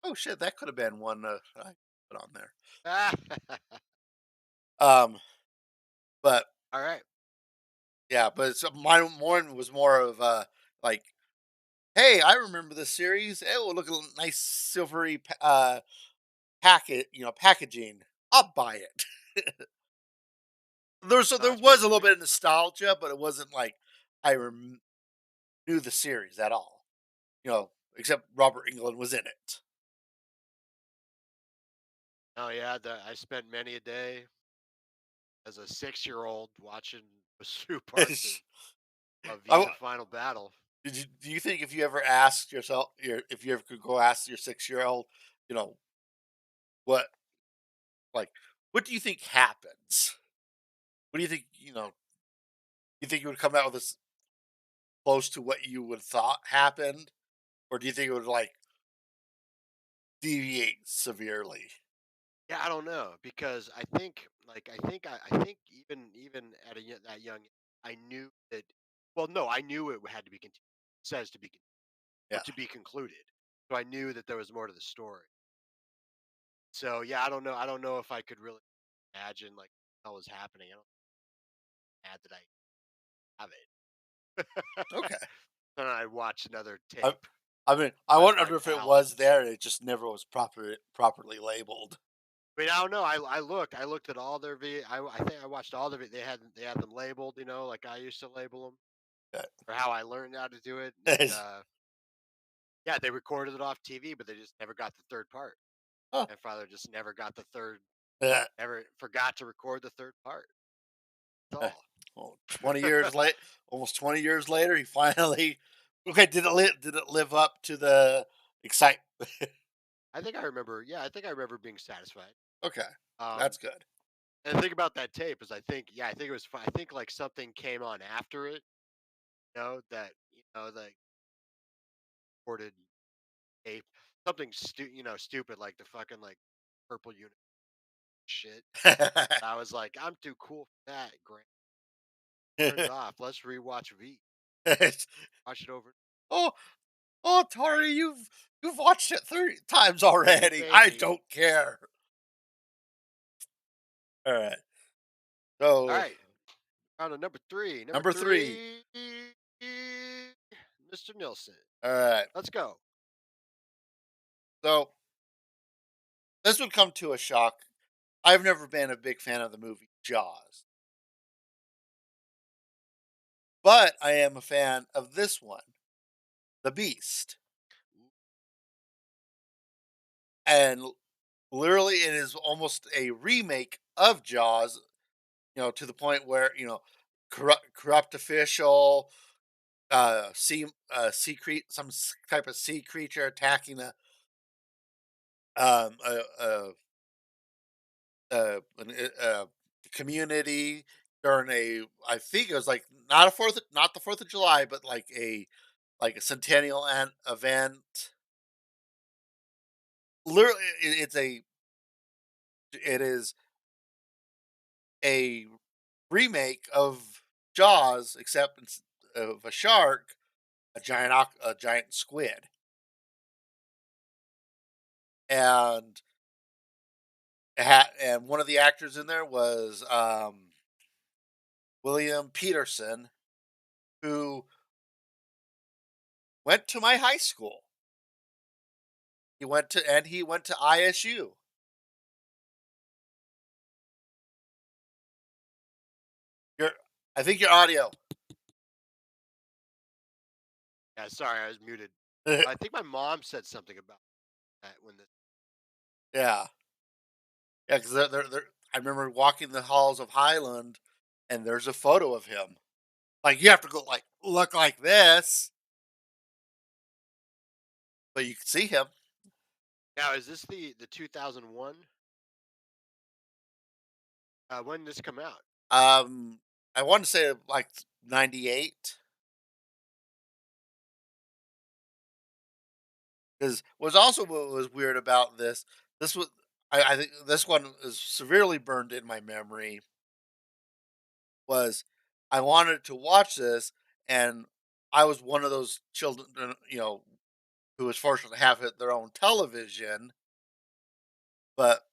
Oh shit, that could have been one I put on there. Um, but All right. yeah, but mine more was more of like, hey, I remember this series. It will look a nice silvery packet, packaging. I'll buy it. There No, there that's pretty was a little sweet. bit of nostalgia, but it wasn't like I rem knew the series at all. Except Robert England was in it. Oh yeah, I spent many a day as a 6-year-old watching those two parts of I V: w The Final Battle. do you think if you ever asked yourself if you ever could go ask your 6-year-old, you know, what like, what do you think happens? What do you think, you think you would come out with this close to what you would thought happened? Or do you think it would, like, deviate severely? Yeah, I don't know because I think even at that young, I knew that. Well, no, I knew it had to be continued. Says to be or Yeah. to be concluded. So I knew that there was more to the story. So yeah, I don't know. I don't know if I could really imagine like what was happening. I don't add that I have it. Okay. Then I watch another I tape I mean, I by wonder if it pals was and shit. there, it just never was properly labeled. I mean, I don't know. I looked at all their I think I watched all of it. They had them labeled, like I used to label them, or how I learned how to do it. And yeah, they recorded it off TV, but they just never got the third part. Huh. My father just never got the third, Uh, never forgot to record the third part. That's uh, all. well, 20 years late almost 20 years later, he finally okay, did it live up to the excitement? I think I remember. Yeah, I think I remember being satisfied. Okay. That's Um, good. and the thing about that tape is, I think it was. I think like something came on after it. That like recorded tape, something stupid like the fucking like purple unit shit. I was like, I'm too cool for that. Grant, turn it off. Let's rewatch V. Watch it over. Oh, oh, Tori, you've watched it 30 times Hey, already. I baby. don't care. All right. All So, right. On to number three. Number number 3. three, Mr. Nilsson. All right. Let's go. So, this would come to a shock. I've never been a big fan of the movie Jaws, but I am a fan of this one, The Beast. And literally it is almost a remake of Jaws, to the point where, corrupt official, type of sea creature attacking um, a, a, a community during I think it was like not the 4th of July, but like a centennial event. Literally, it is a remake of Jaws, except instead of a shark, a giant squid, and and one of the actors in there was William Peterson, who went to my high school. He went to ISU. Your I think your audio. Yeah, sorry, I was muted. I think my mom said something about that when the Yeah, yeah, because I remember walking the halls of Highland, and there's a photo of him. Like you have to go look like this, but you can see him. now is this the 2001? When did this come out? Um, I want to say like 98. Because what was weird about this. This was I think this one is severely burned in my memory. Was I wanted to watch this, and I was one of those children, who was fortunate to have their own television, but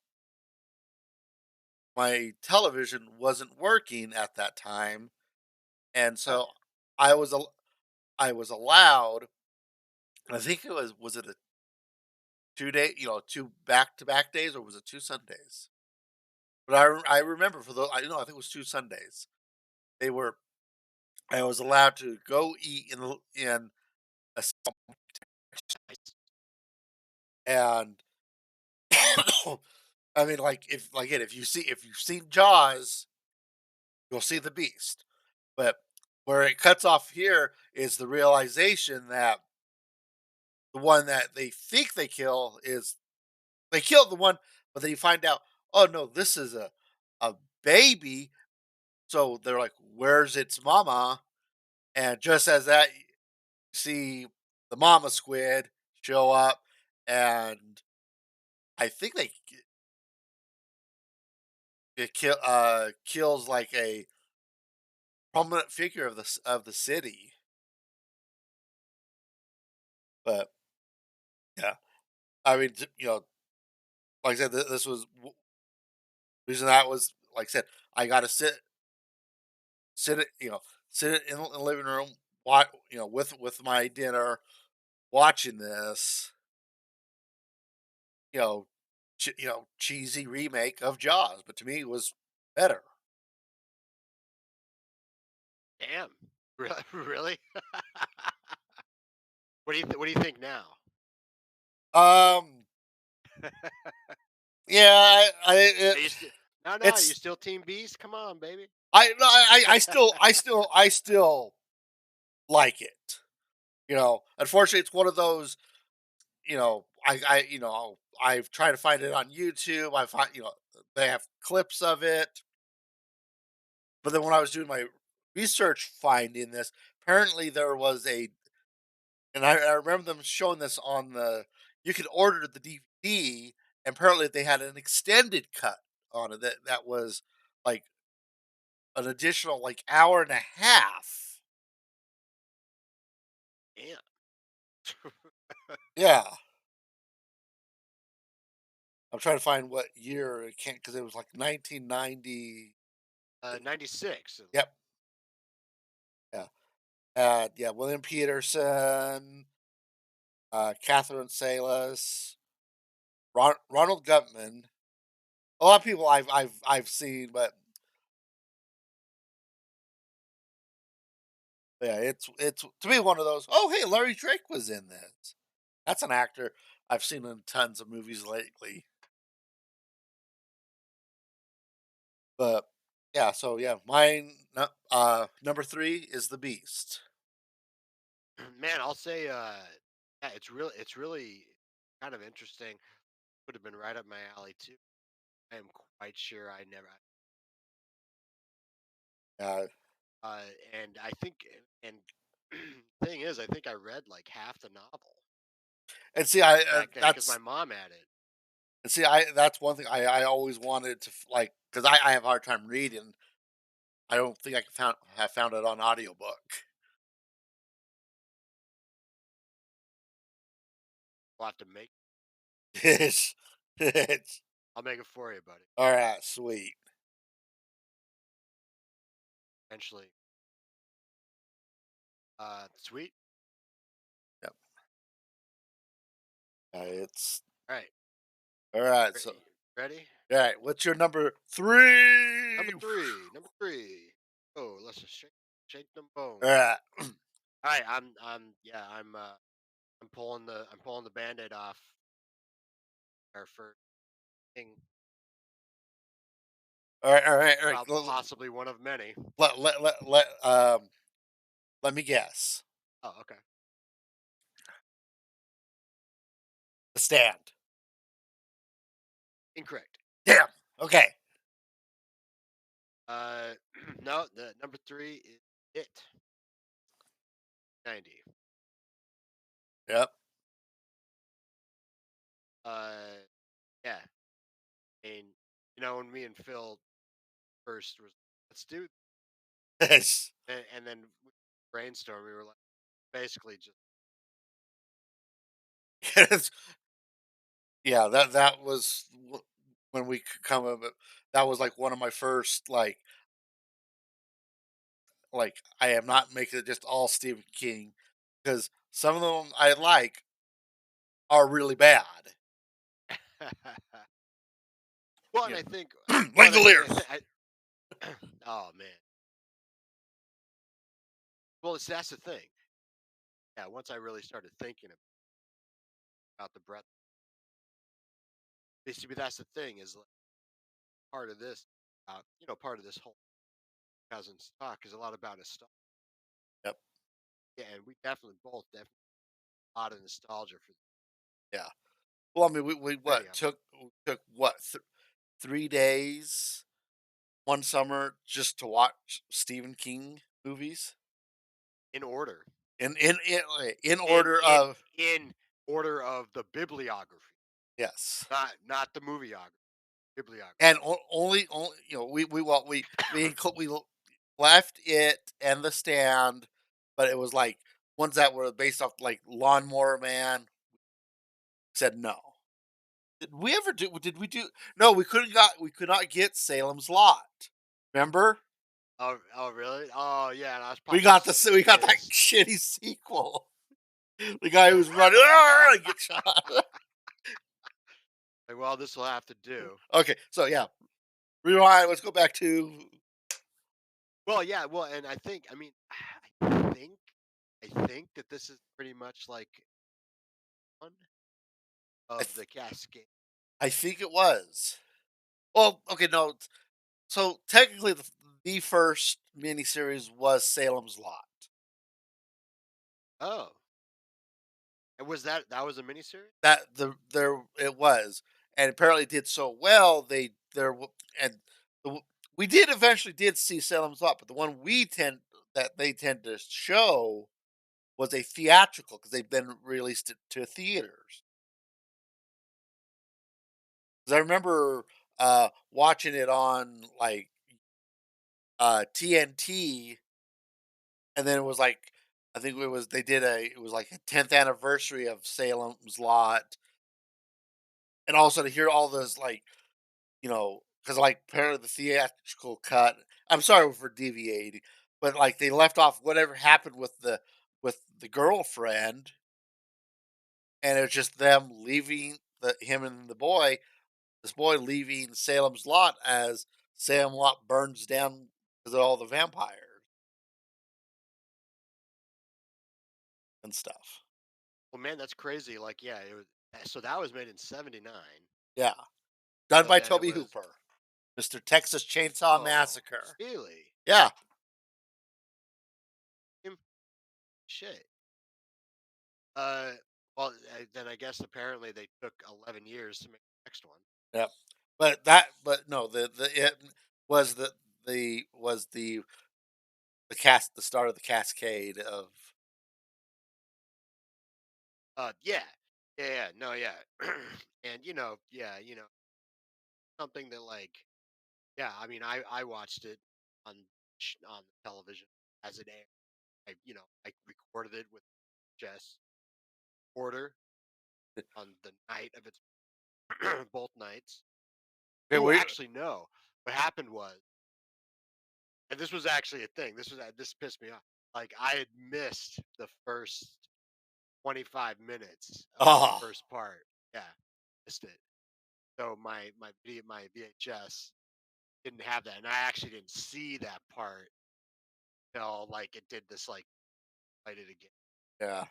my television wasn't working at that time, and Huh. so I was al- I was allowed. I think was it a 2 day, two back to back days, or was it two Sundays? But I remember I think it was two Sundays. They were I was allowed to go eat in a s Nice. and I mean, like, if you've seen Jaws, you'll see the beast. But where it cuts off here is the realization that the one that they think they kill is they killed the one, but then you find out, oh no, this is a baby. So they're like, "Where's its mama?" And just as that, you see the mama squid show up, and I think kills like a prominent figure of of the city. But yeah, I mean, like I said, this was reason that was like I said, I got to sit it, sit in the living room, watch, with my dinner, watching this, you know, cheesy remake of Jaws, but to me it was better. Damn. Really? Really? What do you think now? Um, yeah, Are you still No, no, you it's still team Beast? Come on, baby. I no, I still like it. Unfortunately, it's one of those. I've tried to find it on YouTube. I find they have clips of it. But then when I was doing my research finding this, apparently there was I remember them showing this on you could order the DVD, and apparently they had an extended cut on it that was like an additional like hour and a half. Damn. Yeah, I'm trying to find what year it can't because it was like 1990. 96. Yep, yeah, yeah. William Peterson, Catherine Salas, Ronald Gutman. A lot of people I've seen, but yeah, it's to me one of those. Oh, hey, Larry Drake was in this. That's an actor I've seen in tons of movies lately. But yeah, so yeah, number three is the Beast. Man, I'll say, yeah, it's really kind of interesting. Would have been right up my alley too. I am quite sure I never, Uh, uh, and I think, and thing is, I think I read like half the novel and see, back then because my mom had it. I that's one thing I always wanted to like because I have a hard time reading. I don't think I can have found it on audiobook. We'll have to make. It's, it's I'll make it for you, buddy. all right, sweet. Eventually. Sweet. Yep. It's All right. all right. So Ready? Ready? all right, what's your number three? Number three. Number three. Oh, let's just shake them All bones. right. All right. Yeah. I'm pulling the band-aid off our first thing. All right, all right, all right. Possibly one of many. Let me guess. Oh, okay. The Stand. Incorrect. Damn. Okay. Uh, no. The number three is it. 90. Yep. Uh, yeah. And when me and Phil first was let's do, Yes. and then we brainstorm. We were like basically just Yeah. That was when we come up. That was like one of my first like I am not making it just all Stephen King because some of them I like are really bad. well, and Yeah. I think well, and Langoliers. oh man, Well, it's that's the thing. Yeah, once I really started thinking about the breadth, basically that's the thing is like part of this, part of this whole cousin's talk is a lot about nostalgia. Yep. Yeah, and we definitely a lot of nostalgia for Yeah. Well, I mean, we many what of them took what 3 days one summer just to watch Stephen King movies in order, in in order in of in order of the bibliography, yes. not the movieography, bibliography. And only we left it and The Stand, but it was like ones that were based off like Lawnmower Man said no. Did we ever do? Did we do? No, we could not get Salem's Lot. Remember? Oh, really? Oh, yeah, and I was We probably got so we got that pissed. shitty sequel. The guy who was running "Arr!" and get shot. Like, well, this will have to do. Okay, so yeah, rewind. Let's go back to Well, yeah, well, and I mean, I think, I think that this is pretty much like one I, of th- the Cascade. I think it was. Well, okay, no. So technically, the first miniseries was Salem's Lot. Oh, and that was a miniseries? There it was, and apparently did so well. And the, we did eventually did see Salem's Lot, but the one they tend to show was a theatrical because they've been released it to theaters. 'Cause I remember watching it on like TNT, and then it was like I think it was like a 10th anniversary of Salem's Lot, and also to hear all those like because like part of the theatrical cut. I'm sorry for deviating, but like they left off whatever happened with the girlfriend, and it was just them leaving him and the boy. This boy leaving Salem's Lot as Salem Lot burns down because of all the vampires and stuff. Well, man, that's crazy. Like, yeah, it was. So that was made in '79. Yeah, done So by then it Toby was. Hooper, Mr. Texas Chainsaw Oh, Massacre. really? Yeah, Hmm, shit. Uh, well, then I guess apparently they took 11 years to make the next one. yep. But no, it was the start of the cascade of Yeah, yeah, no, yeah, and yeah, something that like, yeah, I mean, I watched it on on television as it aired. I recorded it with Jess Porter on the night of its both nights. okay, Ooh, actually, no. What happened was, and this was actually a thing. This pissed me off. Like I had missed the first 25 minutes of the oh first part. Yeah, missed it. So my VHS didn't have that, and I actually didn't see that part till like it did this like played it again. yeah.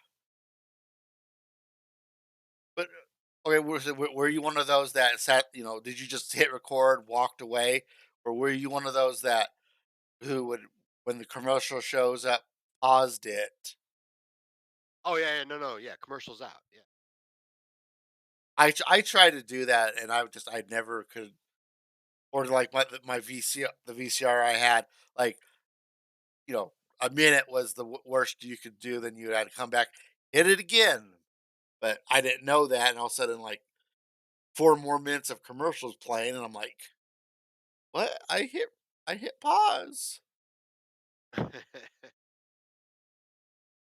But okay, were you one of those that sat? Did you just hit record, walked away, or were you one of those that who would when the commercial shows up paused it? Oh yeah, yeah, no, no, yeah, commercials out. Yeah. I tried to do that, and I never could. Or like my the VCR I had, like you know, a minute was the worst you could do. Then you had to come back, hit it again. But I didn't know that, and all of a sudden, like 4 more minutes of commercials playing, and I'm like, "What? I hit pause."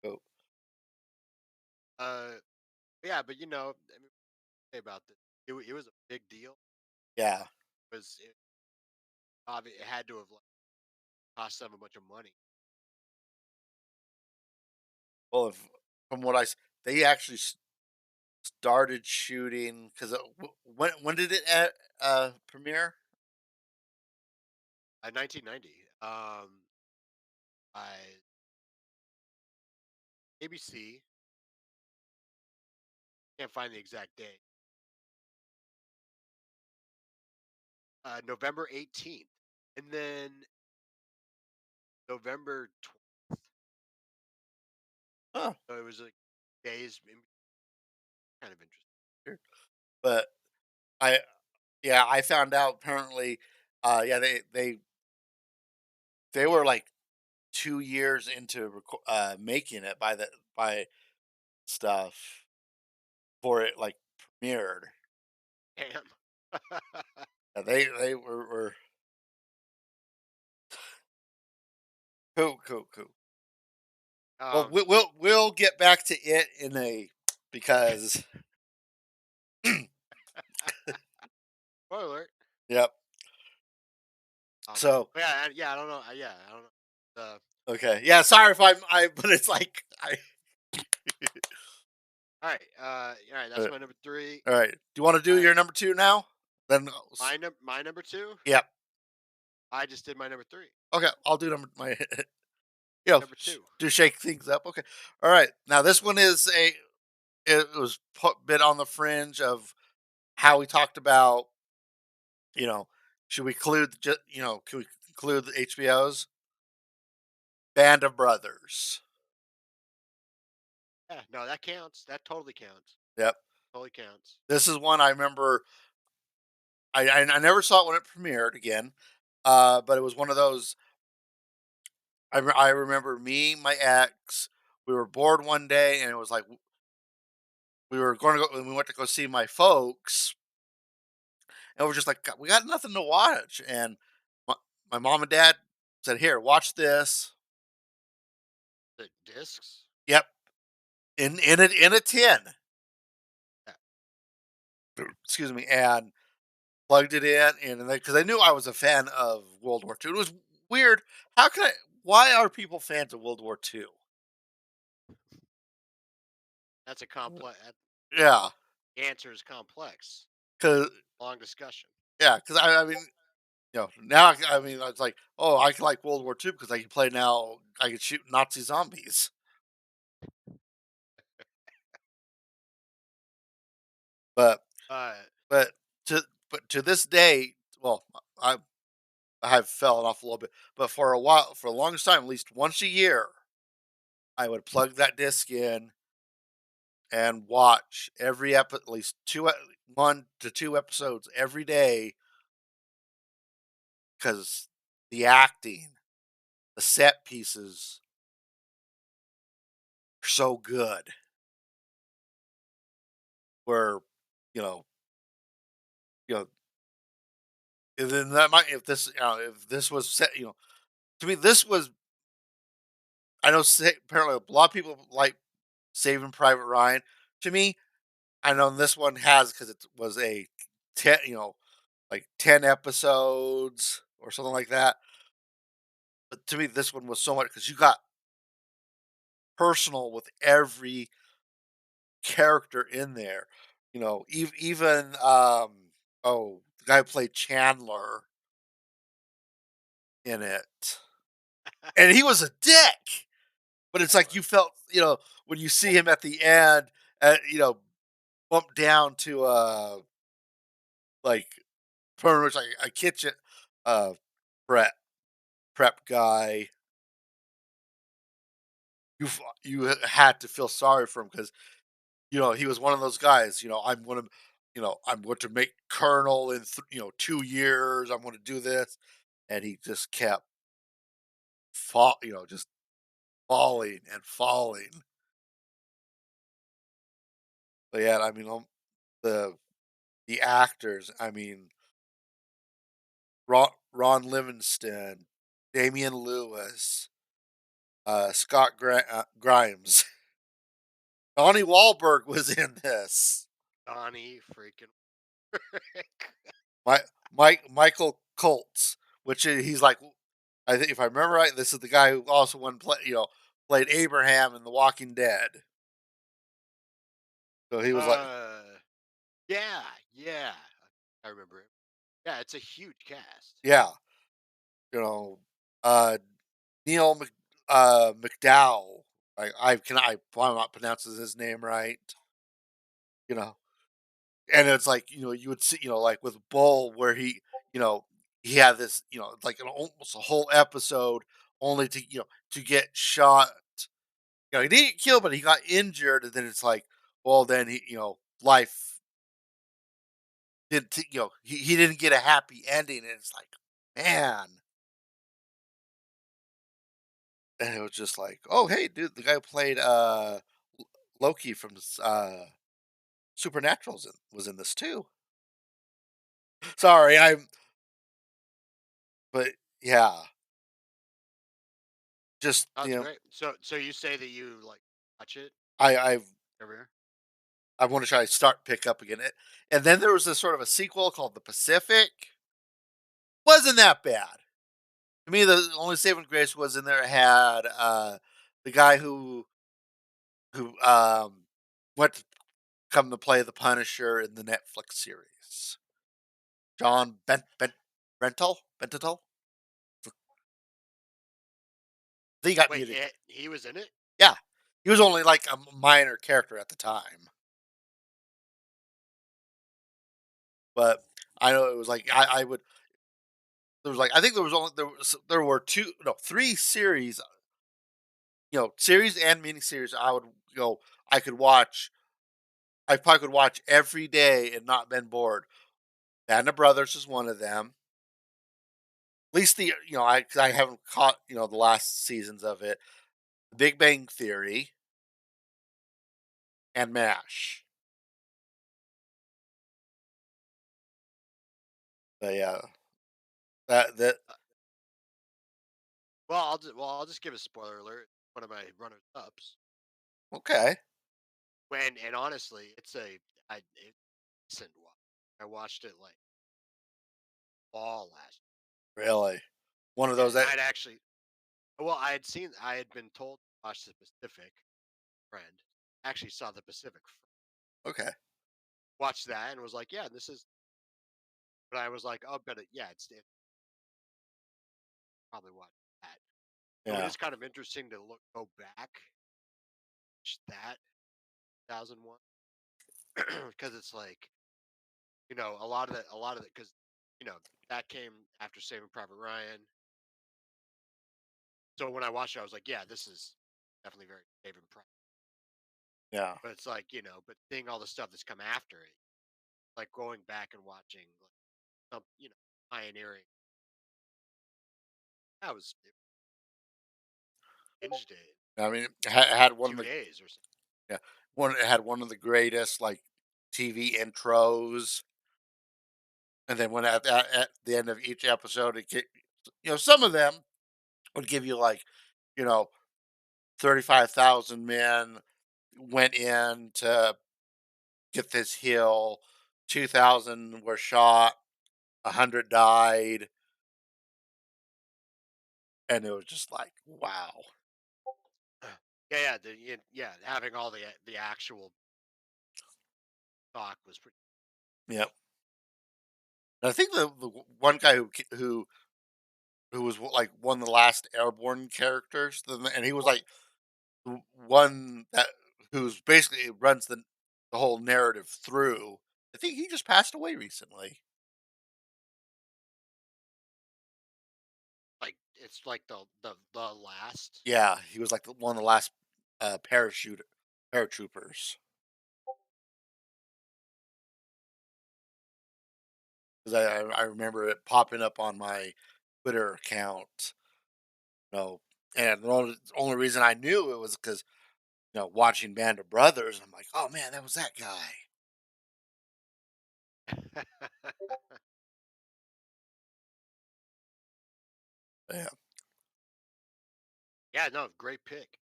Oh, uh, yeah, but I mean, say about this, it was a big deal. yeah. It had to have like, cost them a bunch of money. Well, from what they actually started shooting because when did it premiere? 1990. I ABC. Can't find the exact date. November 18th, and then November 20th. Huh. So it was like days. Kind of interesting. Sure. But I yeah, I found out apparently, yeah, they were like 2 years into making it by stuff for it, like, premiered. Damn. Yeah, they were cool, cool, cool. Well, um, we'll get back to it in a because Spoiler alert. yep. So, But yeah, yeah. I don't know. Yeah, I don't know. okay. Yeah, sorry if but it's like I All right. All right. That's my number three. all right. Do you wanna do Uh, your number 2 now? Then my number two. yep. I just did my number three. Okay, I'll do my Number two. to shake things up. Okay. All right. Now this one is it was put bit on the fringe of how we talked about, you know, should we include just, can we include the HBO's Band of Brothers? Yeah. No, that counts. That totally counts. Yep. Totally counts. This is one I remember. I never saw it when it premiered again, but it was one of those. I remember me, my ex, we were bored one day, and it was like we were going to go. We went to go see my folks, and we're just like, we got nothing to watch. And my, my mom and dad said, "Here, watch this." The discs. Yep, in a tin. Yeah. Excuse me, and plugged it in, and because I knew I was a fan of World War II. It was weird. How can I? Why are people fans of World War II? That's a complex. Yeah, The answer is complex. because Long discussion. yeah, because I mean, now I mean, it's like, oh, I can like World War II because I can play now. I can shoot Nazi zombies, but Uh, but to to this day, well, I I have fallen off a little bit, but for a while, for the longest time, at least once a year, I would plug that disc in and watch every at least 1 to 2 episodes every day because the acting, the set pieces are so good. Where you know, you know, and then that might if this was set, to me this was I know apparently a lot of people like Saving Private Ryan. To me, I know this one has because it was a 10, like 10 episodes or something like that. But to me, this one was so much because you got personal with every character in there. Even the guy who played Chandler in it, and he was a dick. But it's like Chandler. you felt, when you see him at the end, bump down to like pretty much like a kitchen uh prep prep guy. You had to feel sorry for him because he was one of those guys. I'm going to make colonel in 2 years. I'm going to do this, and he just kept just falling and falling. But yeah, I mean, the the actors. I mean, Ron Livingston, Damian Lewis, Scott Grimes, Donnie Wahlberg was in this. Donnie freaking. My Michael Colts, which he's like, I think if I remember right, this is the guy who also played Abraham in The Walking Dead. So he was like, uh, yeah, yeah. I remember it. Yeah, it's a huge cast. yeah, you know, uh, Neil McDowell. I probably not pronouncing his name right, you know. And it's like, you would see, like with Bull where you know, he had this, like almost a whole episode only to get shot. He didn't get killed, but he got injured, and then it's like, well, then life didn't, he didn't get a happy ending, and it's like, man, and it was just like, oh, hey, dude, the guy who played Loki from Supernaturals was in this too. Sorry, but yeah, just That's great. So you say that you like watch it I I've every year? I want to try to start pick up again. And then there was this sort of a sequel called The Pacific. Wasn't that bad. To me, the only saving grace was in there it had the guy who went to come to play the Punisher in the Netflix series. John Bentel. He got Wait, muted. he was in it? Yeah, he was only like a minor character at the time, but I know it was like I would. There was like I think there were two no three series, series and miniseries. I could watch. I probably could watch every day and not been bored. Band of Brothers is one of them. At least cause I haven't caught the last seasons of it. The Big Bang Theory and Mash. But yeah, that Uh, well, I'll just give a spoiler alert. One of my runners ups. okay, And honestly, it's recent watch. I watched it like fall last really one of year. those And that I'd actually well, I had been told to watch the Pacific friend. Actually saw the Pacific okay, watched that and was like, yeah, this is but I was like, oh but yeah, it's probably watch that. So it yeah. is kind of interesting to go back that 2001 because it's like a lot of it because that came after Saving Private Ryan. So when I watched it, I was like, yeah, this is definitely very Saving Private. Yeah. But it's like but seeing all the stuff that's come after it, like going back and watching like some pioneering. That was it binged it I mean, it had one of 2 days or something. yeah, it had one of the greatest, like, TV intros, and then when at the end of each episode, some of them would give you, like, you know, 35,000 men went in to get this hill, 2,000 were shot, 100 died, and it was just like, wow. Yeah, having all the actual talk was pretty. Yep. And I think the one guy who was like one of the last airborne characters, and he was like one that who's basically runs the whole narrative through. I think he just passed away recently. Like it's like the last. Yeah, he was like one of the last paratroopers. Because I remember it popping up on my Twitter account. You know, and the only reason I knew it was because watching Band of Brothers. I'm like, oh man, that was that guy. Yeah. Yeah, no, great pick.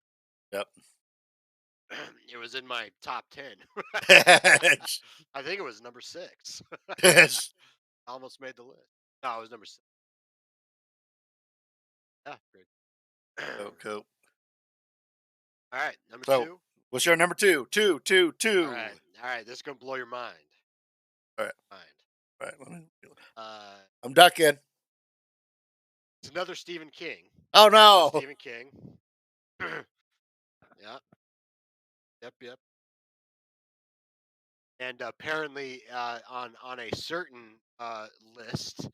Yep. It was in my top 10. Yes. I think it was number 6. Yes. Almost made the list. No, it was number 6. Yeah, great. Cool, cool. All right, number So, 2. what's your number two? Two, two, All two. right, all right. This is gonna blow your mind. All right. Mind. All right. Uh, I'm ducking. it's another Stephen King. Oh Another no. Stephen King. Yep. Yep. Yep. And apparently, on a certain list,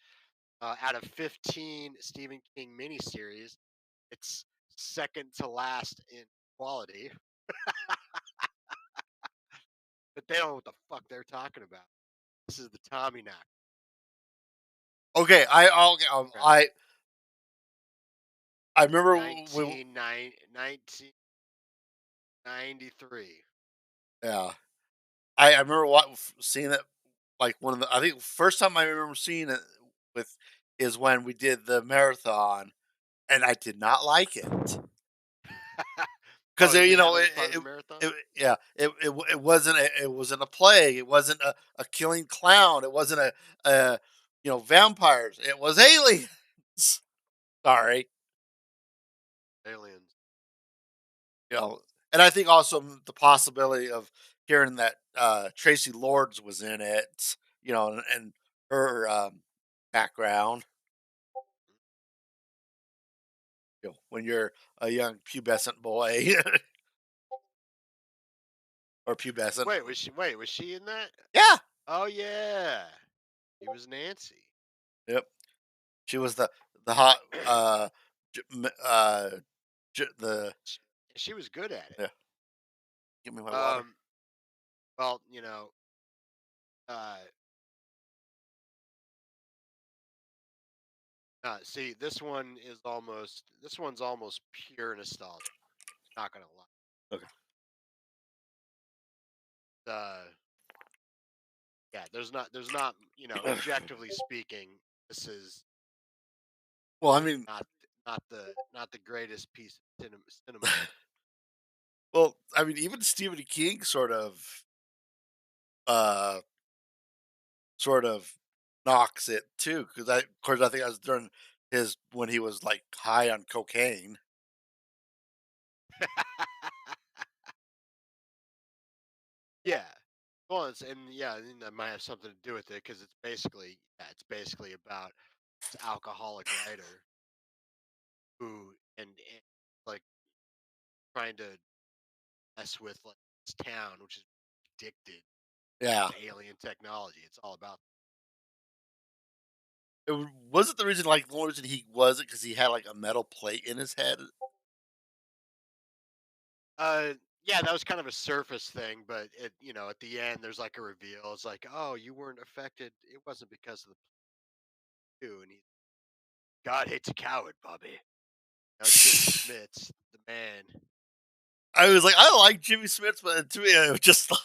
out of 15 Stephen King miniseries, it's second to last in quality. But they don't know what the fuck they're talking about. This is the Tommy knock. Okay, Right. I remember we 1993. yeah. I remember seeing it, like, one of the I think first time I remember seeing it with is when we did the marathon, and I did not like it. Oh, 'Cause, we had that as part of the marathon? yeah, it wasn't a plague, it wasn't a killing clown, it wasn't a, vampires, it was aliens. Sorry, Aliens. you know, and I think also the possibility of hearing that, Tracy Lords was in it, and her, background, when you're a young pubescent boy or pubescent. Wait, was she in that? Yeah, Oh yeah. She was Nancy. yep. She was the hot, j m the Sh She was good at it. yeah, give me my water. Um, well, uh, see, this one's almost pure nostalgia. Not gonna lie. Okay. Uh, yeah, there's not, objectively speaking, this is Well, I mean, not the greatest piece of cinema. even Stephen King uh, sort of knocks it too, because of course, I think I was during his when he was, like, high on cocaine. Yeah. Well, and that might have something to do with it because it's basically about this alcoholic writer who and like trying to mess with like this town, which is addicted Yeah. to alien technology. It's all about. Wasn't the reason, like, the only reason he wasn't because he had, like, a metal plate in his head? Uh, yeah, that was kind of a surface thing, but at the end, there's like a reveal. It's like, oh, you weren't affected. It wasn't because of the flu, and God hates a coward, Bobby. Now Jimmy Smits, the man. I was like, "I like Jimmy Smith," but to me, it was just like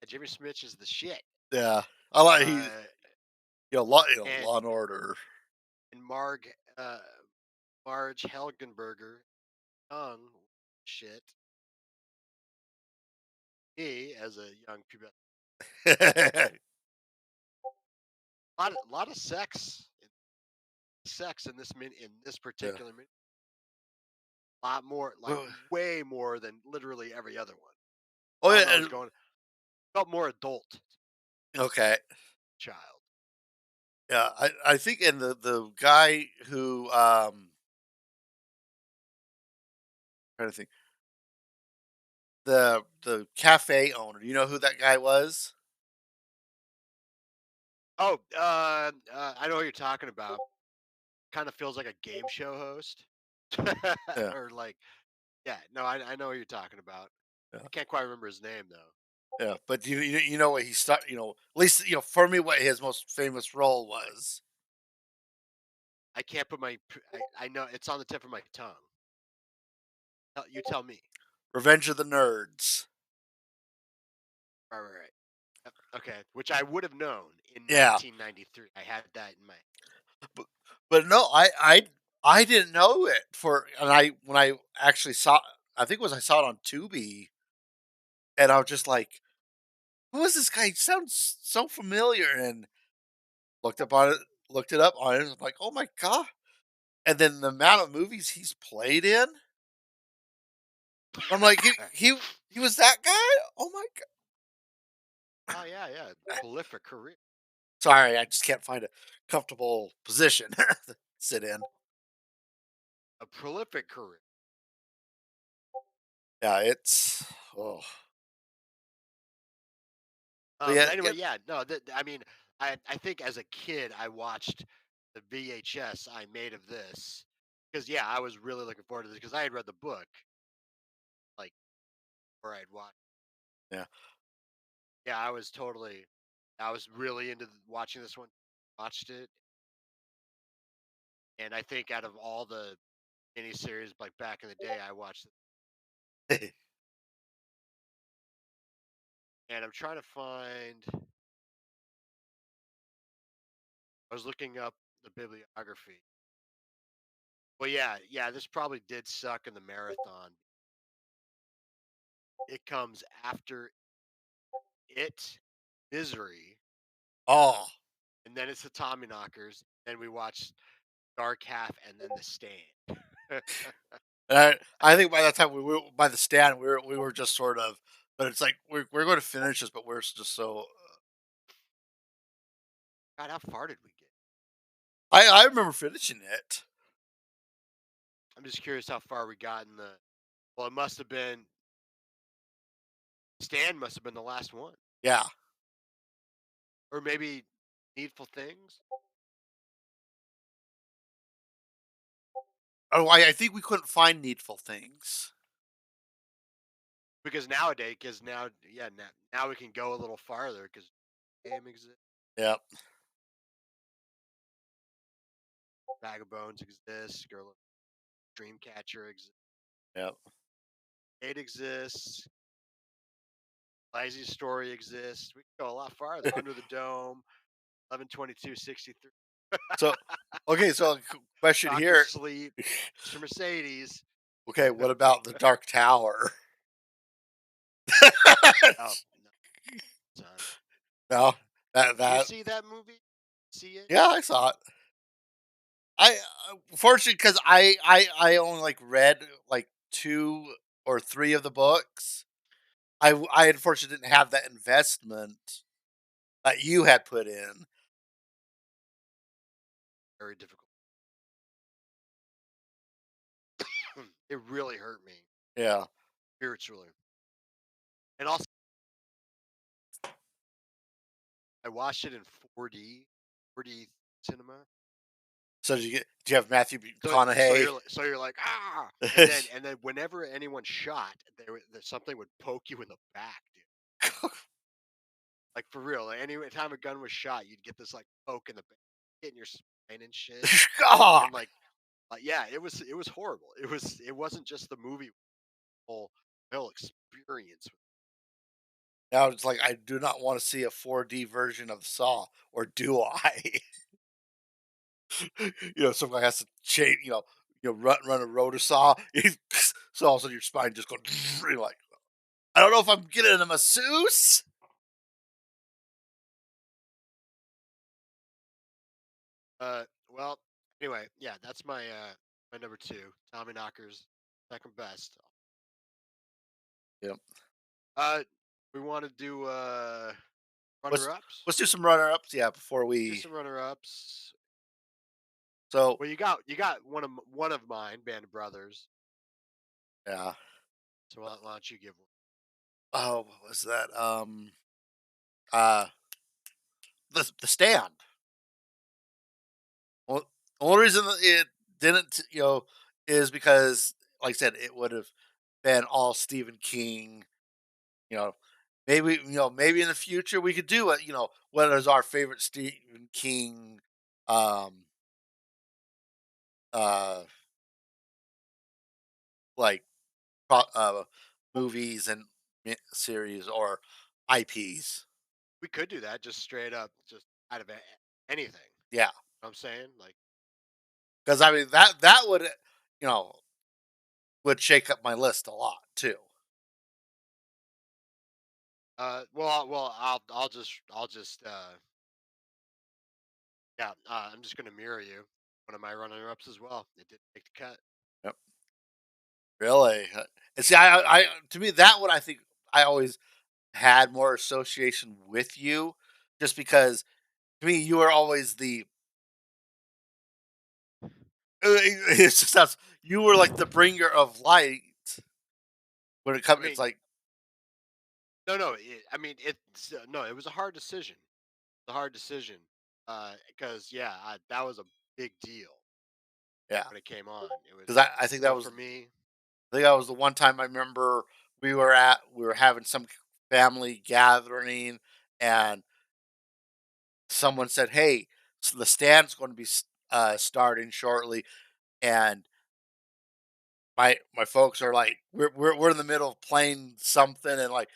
Jimmy Smits is the shit. yeah. I like Uh, and Law& and Order. and uh, Marge Helgenberger, young shit. Me as a young puber, a lot of sex in this Yeah. particular minute. A lot more, like Well, way more than literally every other one. oh, I yeah, don't know. I was going felt more adult okay. child. Yeah, I think and the guy who, trying to think, the cafe owner, you know who that guy was? Oh, I know what you're talking about. Kind of feels like a game show host, Yeah, or like, yeah. No, I know what you're talking about. yeah, I can't quite remember his name though. yeah, but you know what he start at least, for me, what his most famous role was? I can't put I know it's on the tip of my tongue. You tell me. Revenge of the Nerds. Right, right, right. Yep, okay, which I would have known in Yeah, 1993. I had that in my. but no, I didn't know it and I when I actually saw I think it was I saw it on Tubi, and I was just like, "Who is this guy? He sounds so familiar," and looked up on it looked it up on it, and I'm like, "Oh my god." And then the amount of movies he's played in, I'm like, he was that guy? Oh my god. Oh yeah, yeah. Prolific career. Sorry, I just can't find a comfortable position to sit in. A prolific career. Yeah, it's oh, but yeah, Anyway, yeah, yeah, no, I mean, I think as a kid, I watched the VHS I made of this because yeah, I was really looking forward to this because I had read the book like where I'd watched. yeah. Yeah, I was really into watching this one. Watched it, and I think out of all the miniseries like back in the day, I watched it. And I'm trying to find. I was looking up the bibliography. Well, yeah, yeah, this probably did suck in the marathon. It comes after it, Misery, Oh, and then it's the Tommy Knockers. Then we watch Dark Half, and then The Stand. I think by that time we were by the stand, we were just sort of, but it's like we're going to finish this, but we're just so. God, how far did we get? I remember finishing it. I'm just curious how far we got in the. Well, it must have been Stand. Must have been the last one, Yeah. or maybe Needful Things. Oh, I think we couldn't find needful things. Because nowadays, because now, yeah, now we can go a little farther because game exists, Yep. Bag of Bones exists, Girl Dreamcatcher exists, Yep. it exists, Lazy Story exists. We can go a lot farther. Under the Dome, 11/22/63, So, okay. So, question Doctor here. Sleep, Mr. Mercedes. Okay, what about the Dark Tower? Oh no, son. No, Did you that see that movie? See it? yeah, I saw it. I fortunately because I only like read like two or three of the books. I unfortunately didn't have that investment that you had put in. Very difficult. It really hurt me Yeah. spiritually, and also I watched it in 4D cinema. So do you have Matthew So McConaughey? you're like ah, and then whenever anyone shot, something would poke you in the back, dude. Like for real, like any time a gun was shot, you'd get this like poke in the back, hitting your spine and shit. God. And yeah, it was horrible. It wasn't just the movie, whole whole experience. Now it's like I do not want to see a 4D version of Saw, or do I? Some guy has to chain, run a rotor saw. So all of a sudden your spine just goes. You're like, I don't know if I'm getting a masseuse. Well, anyway, yeah, that's my number two. Tommy Knockers, second best. Yep. Uh, we want to do Let's runner ups. let's do some runner ups. Yeah, before Do we. some runner ups. So Well, you got one of mine, Band of Brothers. yeah. So why don't you give one? Oh, what was that? Uh, the stand. Well, the only reason that it didn't, is because, like I said, it would have been all Stephen King. You know, maybe in the future we could do it. What is our favorite Stephen King, um, uh, like movies and series or IPs? We could do that just straight up, just out of anything. Yeah, I'm saying like, because I mean that would, you know would shake up my list a lot too. well, I'll just yeah, I'm just gonna mirror you. One of my runner ups as well. It didn't make the cut. Yep. Really, and see, to me that one I think I always had more association with you, just because to me you were always the. It's just you were like the bringer of light when it I comes, it's mean, like, no, no. I mean, it's no. It was a hard decision. A hard decision. Because yeah, that was a big deal yeah, when it came on. It was because I think that so was for me. the one time I remember we were having some family gathering, and someone said, "Hey, the stand's going to be starting shortly," and my folks are like, we're in the middle of playing something, and like,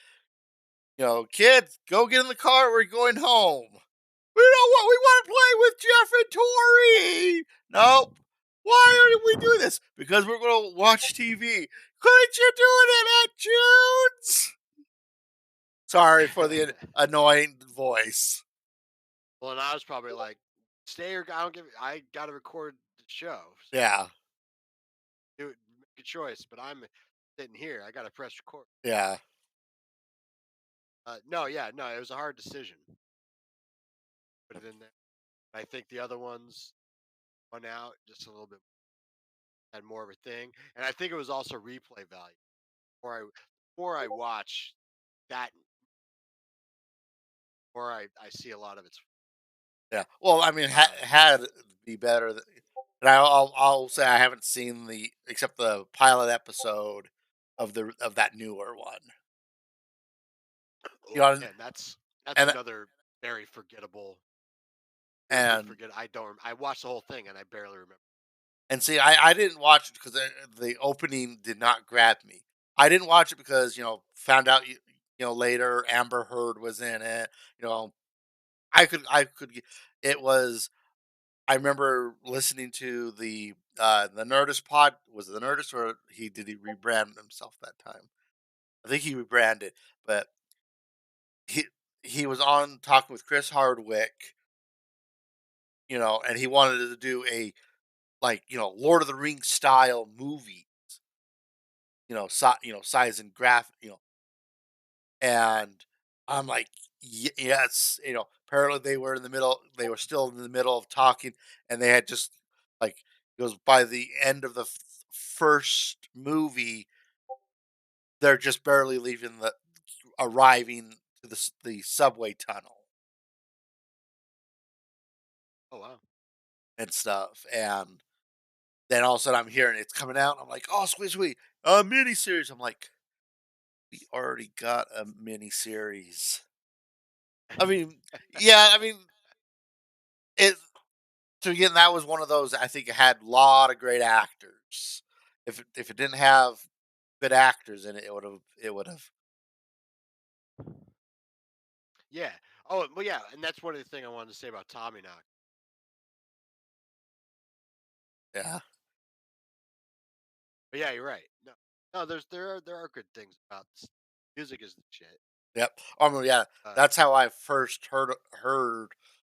kids, go get in the car. We're going home. We don't want. We want to play with Jeff and Tori. Nope. Why are we doing this? Because we're going to watch TV. Couldn't you do it at June's? Sorry for the annoying voice. Well, and I was probably like, "Stay or I don't give. I got to record the show, so Yeah, do it, make a choice." But I'm sitting here. I got to press record. yeah, No, yeah, no. It was a hard decision. Put it in there. I think the other ones went out just a little bit, had more of a thing, and I think it was also replay value. More I watch that, more I see a lot of its. yeah. Well, I mean, Um, had to be better. And I'll say I haven't seen the except the pilot episode of that newer one. You oh know, man, that's and another very forgettable, weirdly and forget. I don't. I watched the whole thing and I barely remember. and see, I didn't watch it because the opening did not grab me. I didn't watch it because found out later Amber Heard was in it. You know, it was. I remember listening to the Nerdist pod. Was it the Nerdist, or did he rebrand himself that time? I think he rebranded, but he he was on talking with Chris Hardwick, and he wanted to do a, like, Lord of the Rings style movie, size and graph, and I'm like, yes, apparently they were still in the middle of talking, and they had just, like, it goes by the end of the first movie, they're just barely arriving to the subway tunnel Oh wow. and stuff, and then all of a sudden I'm hearing it's coming out. I'm like, oh, sweet, sweet, miniseries. I'm like, we already got a miniseries. I mean, yeah, I mean, it. So again, that was one of those. I think it had a lot of great actors. If it didn't have good actors in it, it would have. Yeah. Oh well, yeah, and that's one of the things I wanted to say about Tommy Knock. Yeah. But yeah, you're right. No, no, there are good things about this. Music is the shit. Yep. Yeah. Uh, That's how I first heard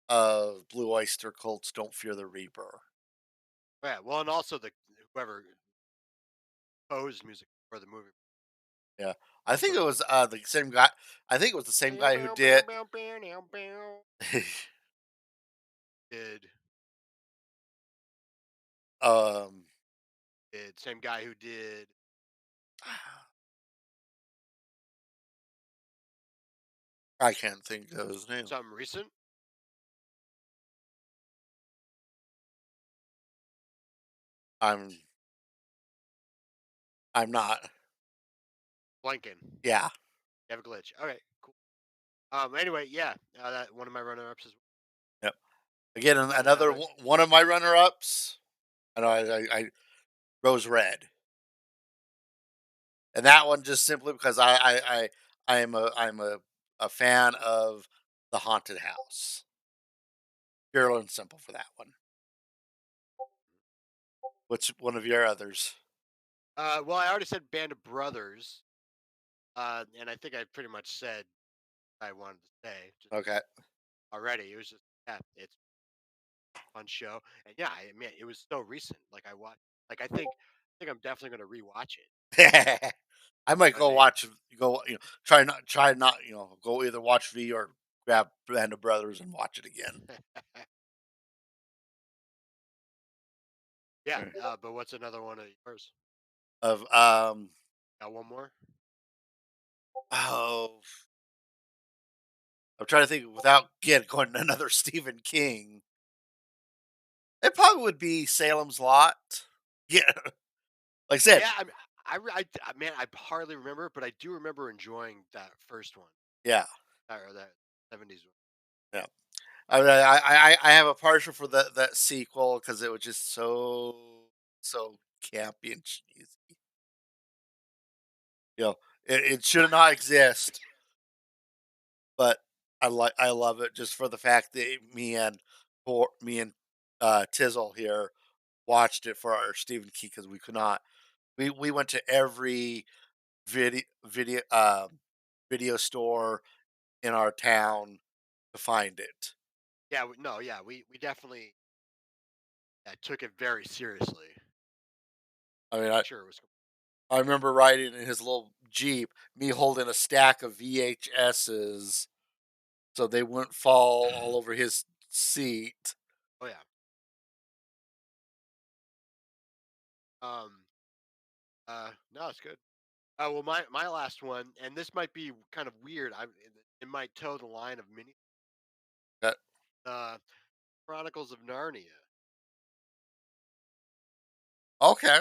of Blue Oyster Cult's "Don't Fear the Reaper." yeah. Well, and also the whoever composed music for the movie Yeah. I think also it was the same guy. I think it was the same guy who did. did um did same guy who did I can't think of his name. something recent. I'm I'm not. Blanking. Yeah. You have a glitch. Okay, cool. Anyway, yeah, that one of my runner-ups is Yep. Again, another another. one of my runner-ups. I know I Rose Red, and that one just simply because I'm a fan of the haunted house. Pure and simple for that one. What's one of your others? Well, I already said Band of Brothers, and I think I pretty much said what I wanted to say just Okay. already. It was just yeah, it's a fun show, and yeah, I mean it was so recent. Like I watched, like I think I'm definitely gonna rewatch it. I might I go mean, watch. Try not. Go either watch V or grab Band of Brothers and watch it again. yeah, Right. but what's another one of yours? Of Got one more? Oh, I'm trying to think without again going to another Stephen King. It probably would be Salem's Lot. Yeah, like I said, Yeah, I mean, man, I hardly remember, but I do remember enjoying that first one, yeah, or that 70s one. yeah. I have a partial for that sequel because it was just so campy and cheesy. You know, it should not exist, but I love it just for the fact that me and Tizzle here watched it for our Stephen King because we could not. We went to every video store in our town to find it. Yeah, no, yeah, we definitely, yeah, took it very seriously. I mean, Sure, it was. I remember riding in his little Jeep, me holding a stack of VHSs so they wouldn't fall all over his seat. Oh yeah. Um. No, it's good. Well, my last one, and this might be kind of weird. It might toe the line of mini. That Uh, Chronicles of Narnia. okay.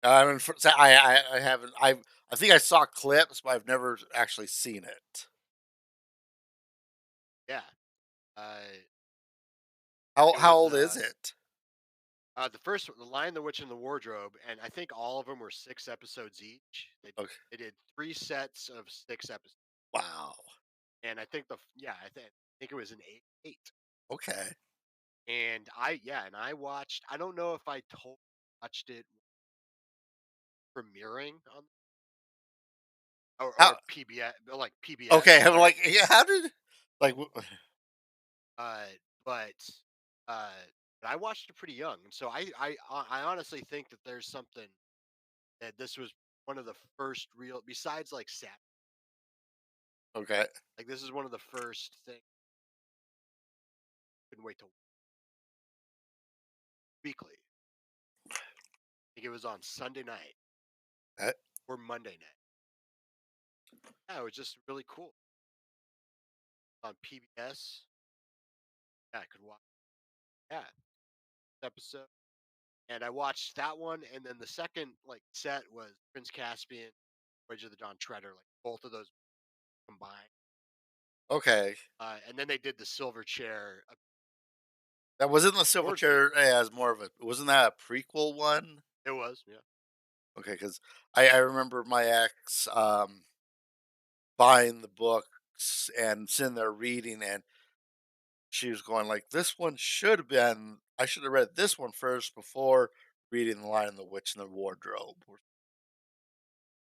I mean, I haven't. I think I saw clips, but I've never actually seen it. Yeah. Uh, it How was old is it? the first one, The Lion, the Witch, and the Wardrobe, and I think all of them were 6 episodes each. Okay. They did 3 sets of 6 episodes, Wow. and I think I think it was an eight. Okay. And I watched. I don't know if I told watched it premiering on How? or PBS, like PBS, Okay. I'm sorry. like, yeah. How did like? Uh, but uh, but I watched it pretty young, and so I honestly think that there's something that this was one of the first real, besides like Sat, Okay. like this is one of the first things. Couldn't wait to weekly. I think it was on Sunday night That, or Monday night. Yeah, it was just really cool on PBS. Yeah, I could watch. Yeah, episode. And I watched that one, and then the second like set was Prince Caspian, Voyage of the Dawn Treader, like both of those combined. okay. And then they did the Silver Chair That wasn't the Silver towards the end. Chair as more of a. Wasn't that a prequel one? It was, yeah. Okay, because I remember my ex buying the books and sitting there reading, and she was going like, "This one should have been. I should have read this one first before reading The Lion, the Witch, and the Wardrobe."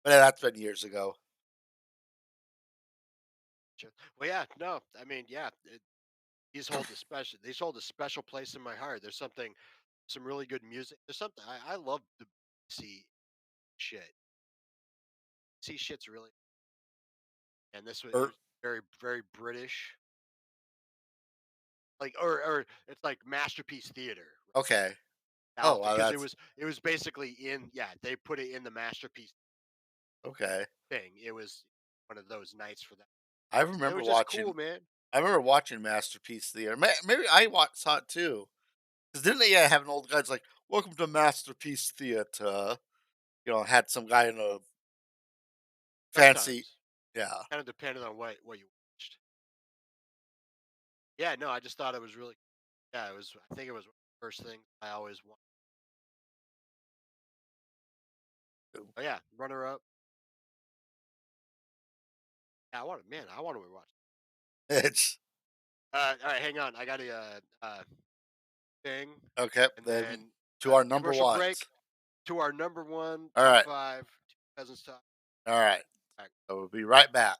But that's been years ago. Sure. Well, yeah, no, I mean, yeah, these hold a special place in my heart. There's something, some really good music. There's something I love the see shit. See shit's really, and this was it Or was very British, or it's like masterpiece theater. okay. That was Oh, wow, because that's it was basically in, yeah, they put it in the masterpiece okay. thing. It was one of those nights for that. I It remember was just watching. cool, man. I remember watching Masterpiece Theater. Maybe saw it too. Because didn't they have an old guy's like, "Welcome to Masterpiece Theater"? You know, had some guy in a fancy. Sometimes, Yeah. kind of depending on what you watched. Yeah, no, I just thought it was really, yeah, it was. I think it was one of the first thing I always want. Oh yeah, runner up. Yeah, I want to rewatch. It's All right, hang on. I got a thing, okay. and Then then to our number commercial break ones. to our number one All top right. five peasants top. All right. All right. So we'll be right back.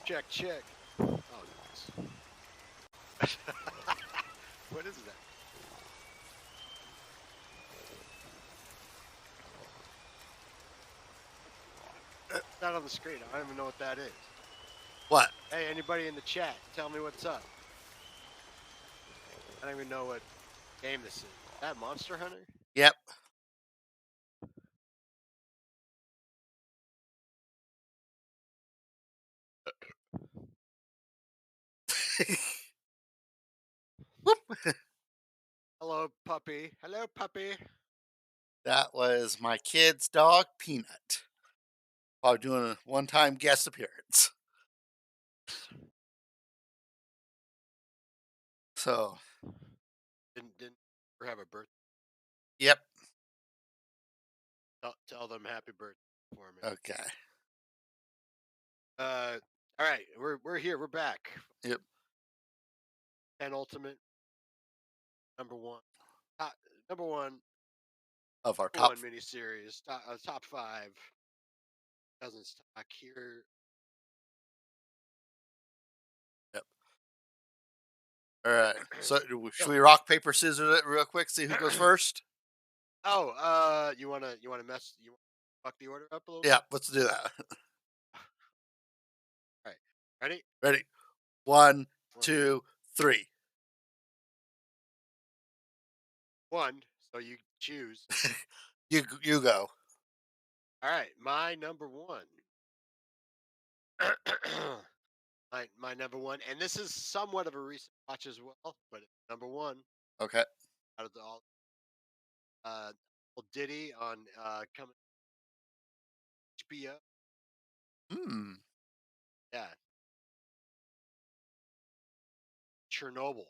Check, check. Oh, nice. What is that? It's not on the screen. I don't even know what that is. What? Hey, anybody in the chat, tell me what's up. I don't even know what game this is. Is that Monster Hunter? Yep. Whoop. Hello, puppy. Hello, puppy. That was my kid's dog, Peanut. While doing a one-time guest appearance. So, Didn't ever have a birthday. yep. Tell them happy birthday for me. Okay. All right, we're here. We're back. Yep. Penultimate number one. Top, number one. Of our Number top. one miniseries. Top five. Doesn't stock here. Yep. All right. So, should Go. we rock paper scissors it real quick? See who goes first. Oh, you wanna mess you wanna fuck the order up a little Yeah. bit? Let's do that. All right, ready? Ready? One, One, two, three. one. So you choose. You go. All right, my number one. my number one, and this is somewhat of a recent watch as well, but it's number one Okay. out of the all. Uh, Diddy on coming HBO. Hmm. Yeah, Chernobyl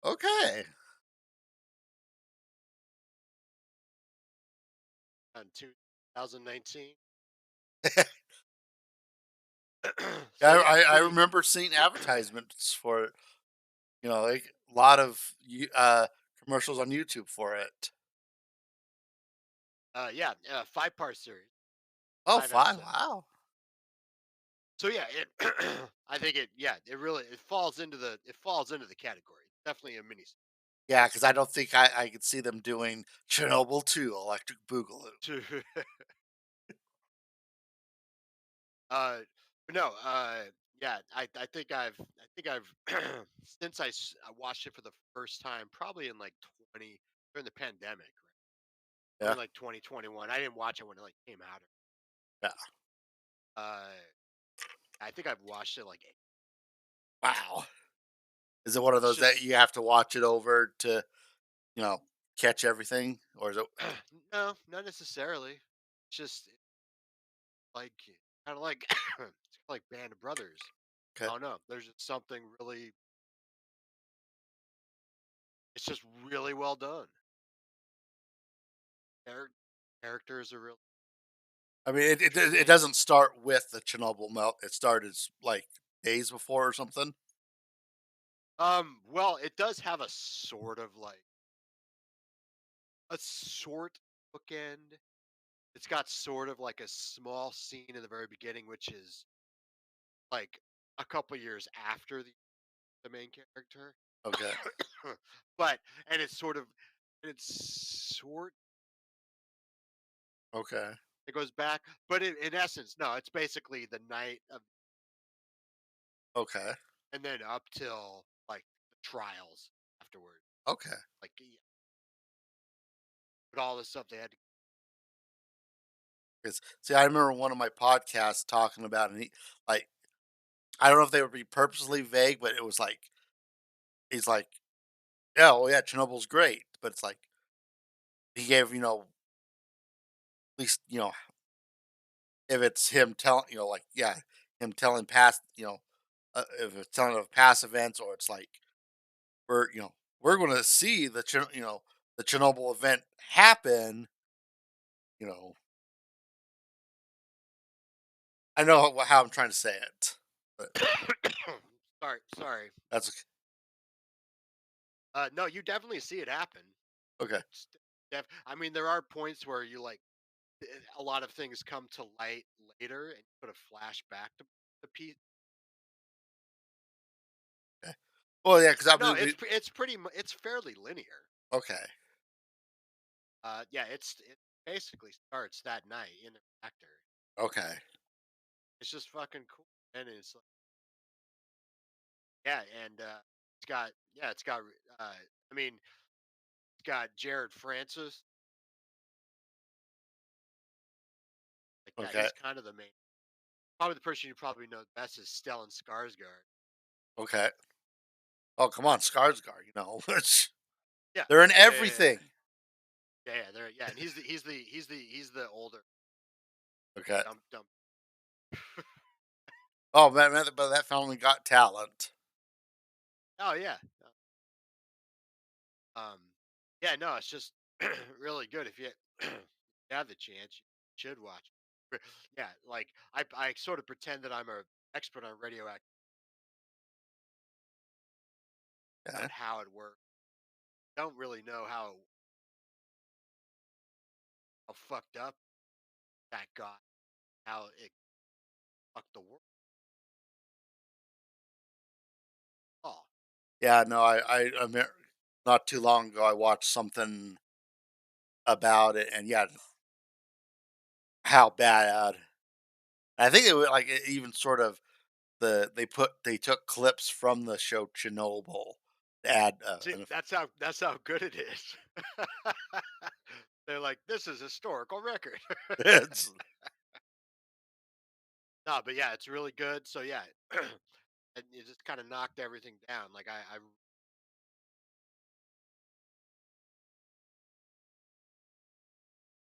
Okay. on 2019. Yeah, So yeah, I pretty. remember seeing advertisements for it. Like a lot of commercials on YouTube for it. Yeah, 5-part series, Oh, 5. episodes. Wow. So yeah, it. I think it. Yeah, it really it falls into the category. It's definitely a mini. Yeah, because I don't think I could see them doing Chernobyl 2 Electric Boogaloo. To uh, but no, yeah, I think I've since I watched it for the first time, probably in like 20 during the pandemic, right? Probably Yeah. in like 2021. I didn't watch it when it like came out. Yeah. Uh, I think I've watched it like Wow. Is it one of it's those that just you have to watch it over to, you know, catch everything? Or is it no, not necessarily. It's just like kind of like it's kinda like Band of Brothers. okay? I don't know. There's just something really. It's just really well done. Char- Characters are real I mean, it interesting. doesn't start with the Chernobyl melt. It started like days before or something. Well, it does have a sort of like a sort bookend. It's got sort of like a small scene in the very beginning, which is like a couple years after the main character. Okay. but and it's sort of and it's sort Okay. it goes back, but in essence, no, it's basically the night of Okay. and then up till like the trials afterward. Okay. Like yeah, but all the stuff they had to 'Cause see, I remember one of my podcasts talking about, and he like I don't know if they would be purposely vague, but it was like he's like, yeah, well, yeah, Chernobyl's great, but it's like he gave at least if it's him telling like yeah him telling past if it's telling of past events or it's like we're going to see the Chernobyl event happen. You know, I know how I'm trying to say it, but sorry. that's No, you definitely see it happen. okay. It's I mean, there are points where you like a lot of things come to light later, and you put a flashback to. the piece. Okay. Well, yeah, because I No, mean, we it's fairly linear. okay, Yeah, it basically starts that night in the reactor. okay, It's just fucking cool, and it's like, yeah, and it's got I mean, it's got Jared Francis. Like, yeah, okay, he's kind of the main. Probably the person you probably know best is Stellan Skarsgård. okay. Oh, come on, Skarsgård, it's Yeah, they're in yeah, yeah, yeah, yeah. everything. And he's the older Okay. dump. Oh, man, but that family got talent. Oh yeah. Um, yeah, no, it's just really good. If you have the chance, you should watch it. Yeah, like I sort of pretend that I'm a expert on radioactive Yeah, on how it works. Don't really know how fucked up that got, how it fucked the world. Oh, yeah. No, I mean, not too long ago, I watched something about it, and yeah, how bad. I think it was like even sort of they took clips from the show Chernobyl to add see, an that's how good it is. They're like, this is historical record. it's No, but yeah, it's really good. So yeah, and it just kind of knocked everything down. Like I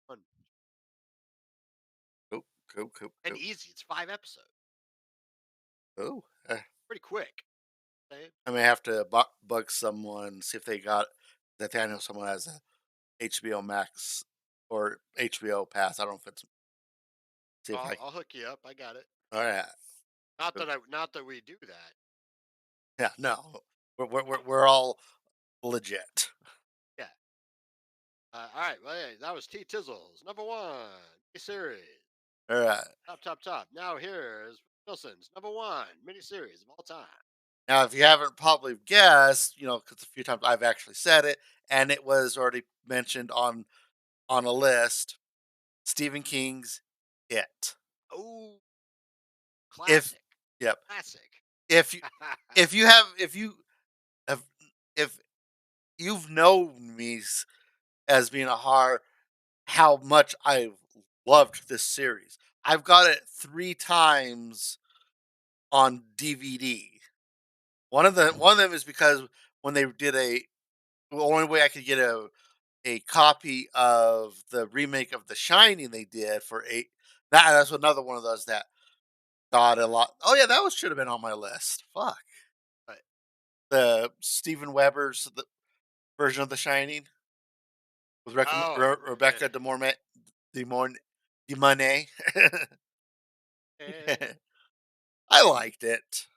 fun cool, cool, cool, and cool. easy. It's 5 episodes, Oh, pretty quick. Eh? I may have to bug someone, see if they got that. I know someone has a HBO Max or HBO Pass. I don't know if it's see if I I'll hook you up. I got it. all right. Not that we do that. Yeah, no, we're all legit. Yeah. All right. Well, hey, that was T Tizzles number one miniseries. All right. Top. Now here's Wilson's number one miniseries of all time. Now, if you haven't probably guessed, because a few times I've actually said it, and it was already mentioned on a list, Stephen King's It. Oh, If classic, yep, classic. if you if you have have if you've known me as being a horror, how much I've loved this series. I've got it 3 times on DVD. One of them is because when they did the only way I could get a copy of the remake of The Shining they did for eight. That's another one of those that got a lot. Oh yeah, that was should have been on my list. Fuck But the Steven Weber's version of The Shining with oh, yeah. Rebecca De Mornay. De Mornay. De Mornay. Eh, I liked it.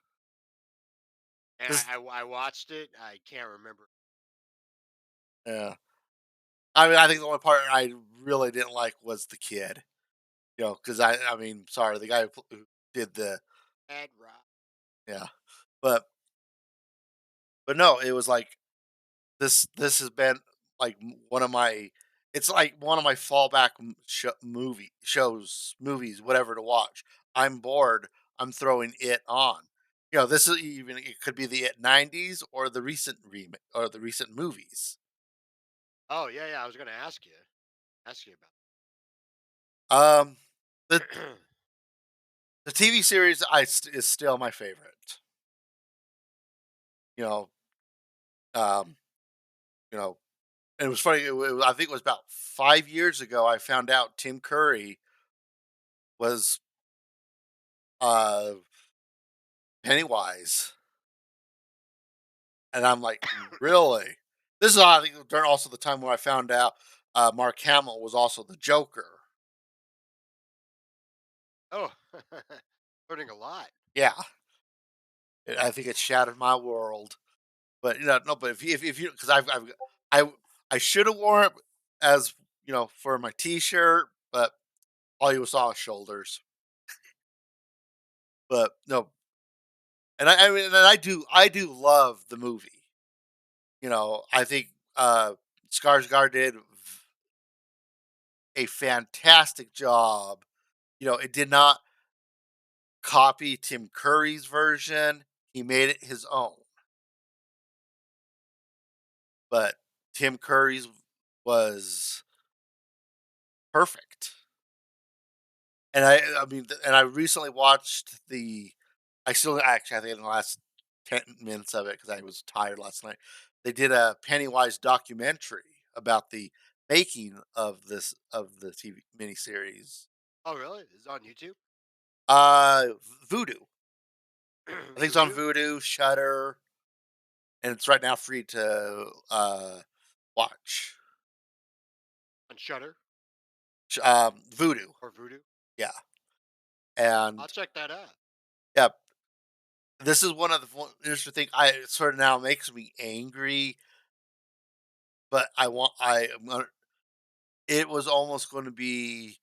and Just I watched it. I can't remember. yeah. I mean, I think the only part I really didn't like was the kid. Because I mean, sorry, the guy who did the Ed Rock. yeah, but no, it was like this has been like one of my. It's like one of my fallback movies, whatever to watch. I'm bored. I'm throwing it on. This is even it could be the '90s or the recent remake or the recent movies. Oh yeah. I was gonna ask you about. Um, the It. the TV series is still my favorite. You know, um, you know, and it was funny. I think it was about 5 years ago. I found out Tim Curry was uh Pennywise, and I'm like, really? This is I think during also the time when I found out Mark Hamill was also the Joker. Oh, learning a lot. Yeah, I think it shattered my world. But no. But if you because I I should have worn it as for my T-shirt, but all you saw was shoulders. But no, and I mean, and I do love the movie. I think Skarsgård did a fantastic job. It did not copy Tim Curry's version. He made it his own. But Tim Curry's was perfect. And I mean, and I recently watched I still actually, I think in the last 10 minutes of it because I was tired last night. They did a Pennywise documentary about the making of the TV miniseries. Oh, really? Is it on YouTube? Voodoo. I think it's on Voodoo Voodoo, Shutter, and it's right now free to watch. on Shutter Voodoo, or Voodoo? yeah, I'll and check that out. yeah, this is one of the interesting thing. I it sort of now makes me angry, but it was almost going to be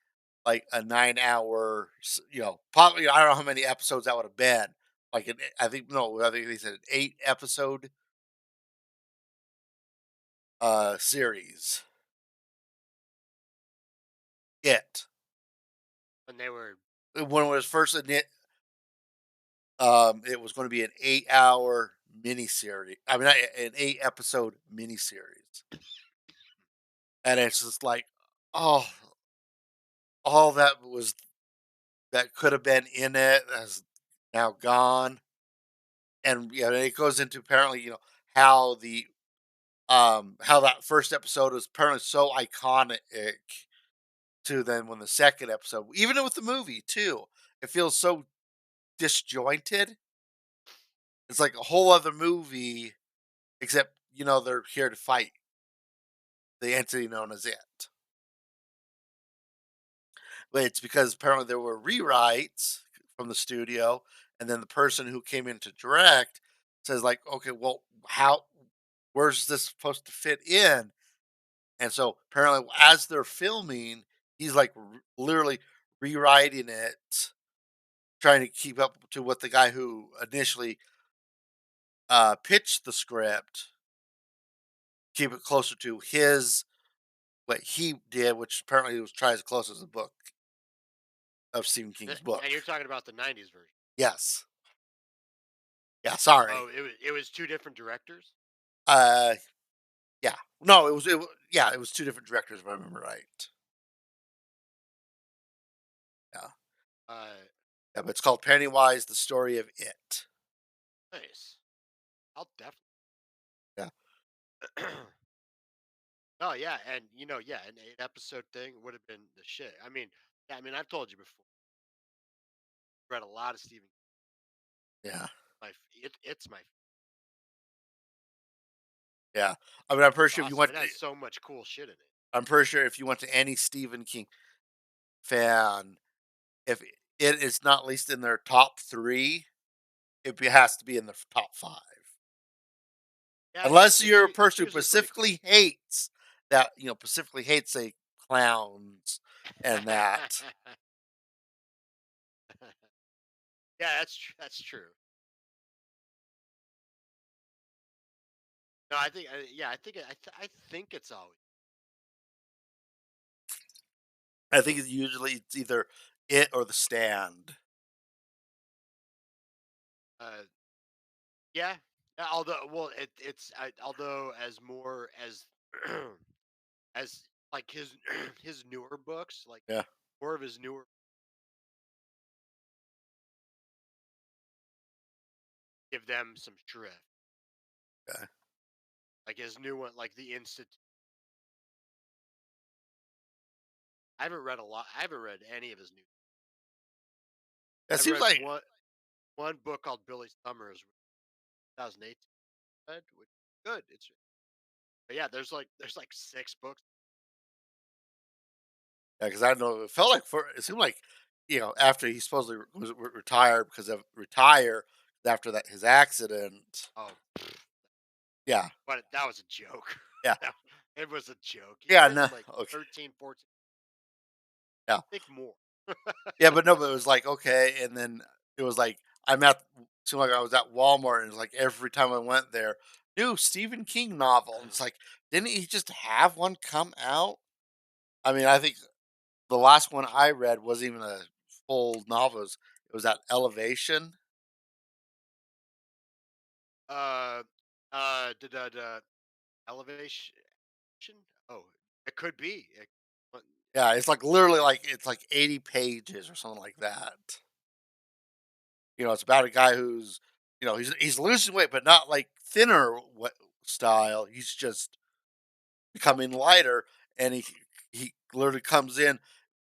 like a 9 hour, probably I don't know how many episodes that would have been. Like I think no, I think they said an 8 episode series. It When they were when it was first it was going to be an 8 hour miniseries. I mean, an 8 episode miniseries, and it's just like, oh, all that could have been in it has now gone, and yeah, it goes into apparently how how that first episode was apparently so iconic to then when the second episode, even with the movie too, it feels so disjointed. It's like a whole other movie, except they're here to fight the entity known as it. But it's because apparently there were rewrites from the studio, and then the person who came in to direct says like, okay, well, where's this supposed to fit in? And so apparently, as they're filming, he's like literally rewriting it, trying to keep up to what the guy who initially pitched the script, keep it closer to his what he did, which apparently was try as close as the book of Stephen King's book. and you're talking about the '90s version. Yes. Yeah. Sorry. Oh, it was two different directors. Uh. Yeah. No. Yeah. It was two different directors, if I remember right. Yeah. Uh, Yeah. But it's called Pennywise: The Story of It. nice. I'll definitely. Yeah. Oh yeah, and yeah, an 8 episode thing would have been the shit. I mean, yeah, I mean, I've told you before. Read a lot of Stephen. Yeah. It's my Yeah. I mean, I'm pretty sure if you awesome. went, It has so much cool shit in it. I'm pretty sure if you went to any Stephen King fan, if it is not at least in their top three, has to be in the top five. Yeah, Unless it's you're a it's person who usually pretty close. specifically hates say clowns and that. Yeah, that's true. No, I think yeah, I think it's always I think it's either it or the stand. uh yeah. Although well although as more as as like his his newer books, like Yeah. more of his newer give them some shrift. Okay. Like his new one, like the instant. I haven't read a lot. I haven't read any of his new. That I've seems read like one book called Billy Summers, 2008. Read, which is good. It's but yeah, there's like 6 books. because I know it felt like it seemed like after he supposedly was retired because of retire after that his accident. Oh, Yeah. but that was a joke. Yeah. It was a joke. He's Yeah. No. written like Okay. 13, 14, Yeah. I think more. Yeah. But no. But it was like okay, and then it was like I'm at seemed like I was at Walmart, and it's like every time I went there, new Stephen King novel. And it's like, didn't he just have one come out? I mean, I think the last one I read wasn't even a full novel. It was that Elevation. Uh, the elevation. Oh, it could be. But Yeah, it's like literally like it's like 80 pages or something like that. It's about a guy who's, he's losing weight, but not like thinner style. He's just becoming lighter, and he literally comes in.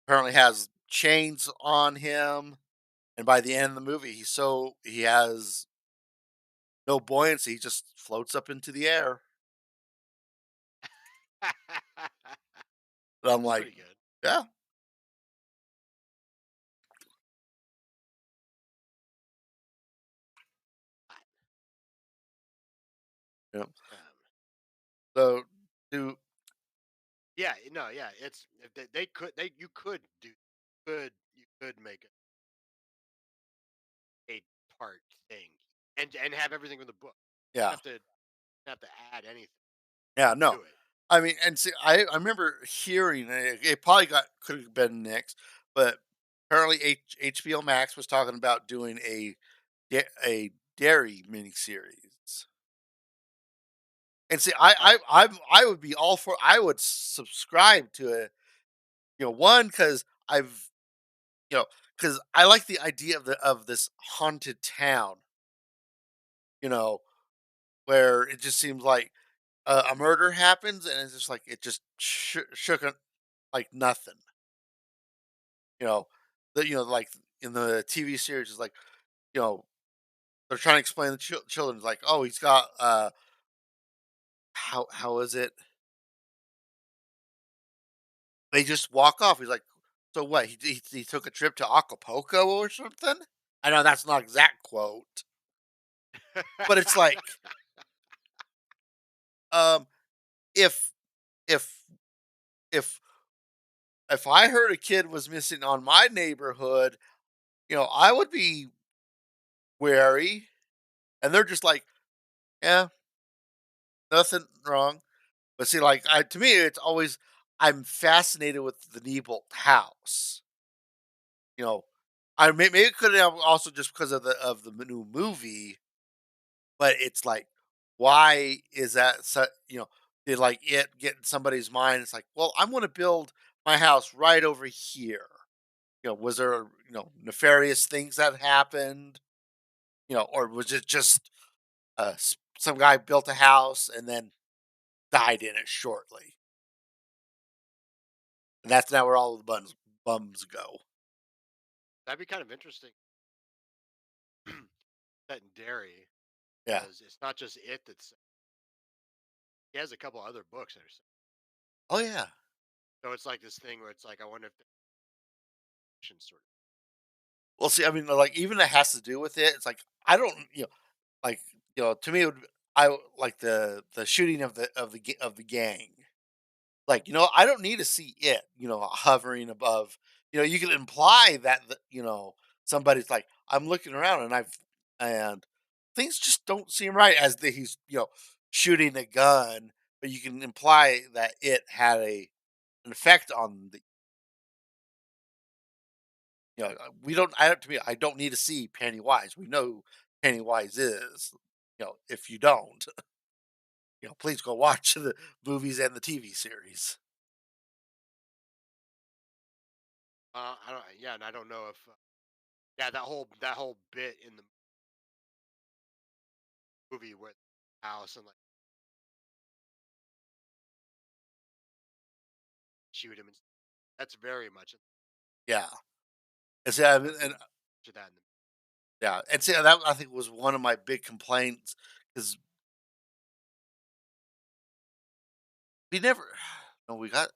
Apparently, has chains on him, and by the end of the movie, he has no buoyancy. He just floats up into the air. And I'm that's like, pretty good. yeah, yeah. Um, So do yeah, no, yeah. It's if they could they you could do you could make a part thing and have everything from the book. yeah, Have to have to add anything yeah, no. to it. I mean, and see, I remember hearing it probably could have been next, but apparently HBO Max was talking about doing a dairy miniseries. And see, Oh, I would be all for. I would subscribe to it. One because I've because I like the idea of this haunted town. You know, where it just seems like a murder happens, and it's just like it just shook like nothing. You know, like in the TV series, is like you know they're trying to explain the children like, oh, he's got how is it? They just walk off. He's like, so what? He took a trip to Acapulco or something? I know that's not exact quote, but it's like, um, if if if if I heard a kid was missing on my neighborhood, I would be wary. And they're just like, yeah, nothing wrong. But see, like to me, it's always I'm fascinated with the Nebel house. You know, maybe it could have also just because of the new movie. But it's like, why is that did like it get in somebody's mind? It's like, well, I'm gonna build my house right over here. Was there, nefarious things that happened? Or was it just some guy built a house and then died in it shortly? And that's now where all the bums go. that'd be kind of interesting. That in dairy Yeah. because it's not just it that's he has a couple other books that are Oh yeah. so it's like this thing where it's like I wonder if the sort of Well, see, I mean, like even it has to do with it. It's like I don't, like to me, like the shooting of the gang. Like, I don't need to see it, hovering above. You can imply that, somebody's like, I'm looking around and things just don't seem right as he's, shooting a gun, but you can imply that it had an effect on we don't, to me, I don't need to see Pennywise. We know who Pennywise is. If you don't, please go watch the movies and the TV series. I don't yeah, and I don't know if yeah, that whole bit in the movie with house and like shoot him and that's very much Yeah. And see, I mean, don't see and much of that in the yeah, and see, that I think was one of my big complaints because we never. No, we got.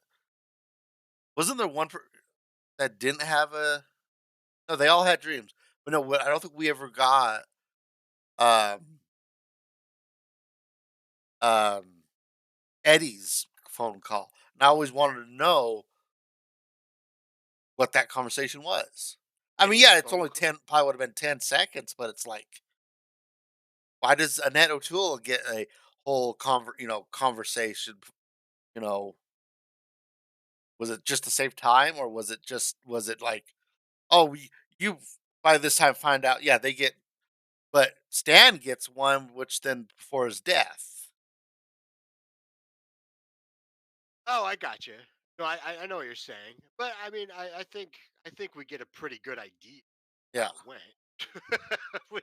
Wasn't there one that didn't have a? No, they all had dreams, but no, I don't think we ever got um um Eddie's phone call. And I always wanted to know what that conversation was. I and mean, each yeah, it's phone only call. 10, probably would have been 10 seconds, but it's like, why does Annette O'Toole get a whole conversation, you know, was it just to save time, or was it like, oh, you by this time find out, yeah, they get, but Stan gets one, which then before his death. Oh, I got you. No, I know what you're saying, but I mean, I think we get a pretty good idea Yeah, how it went. we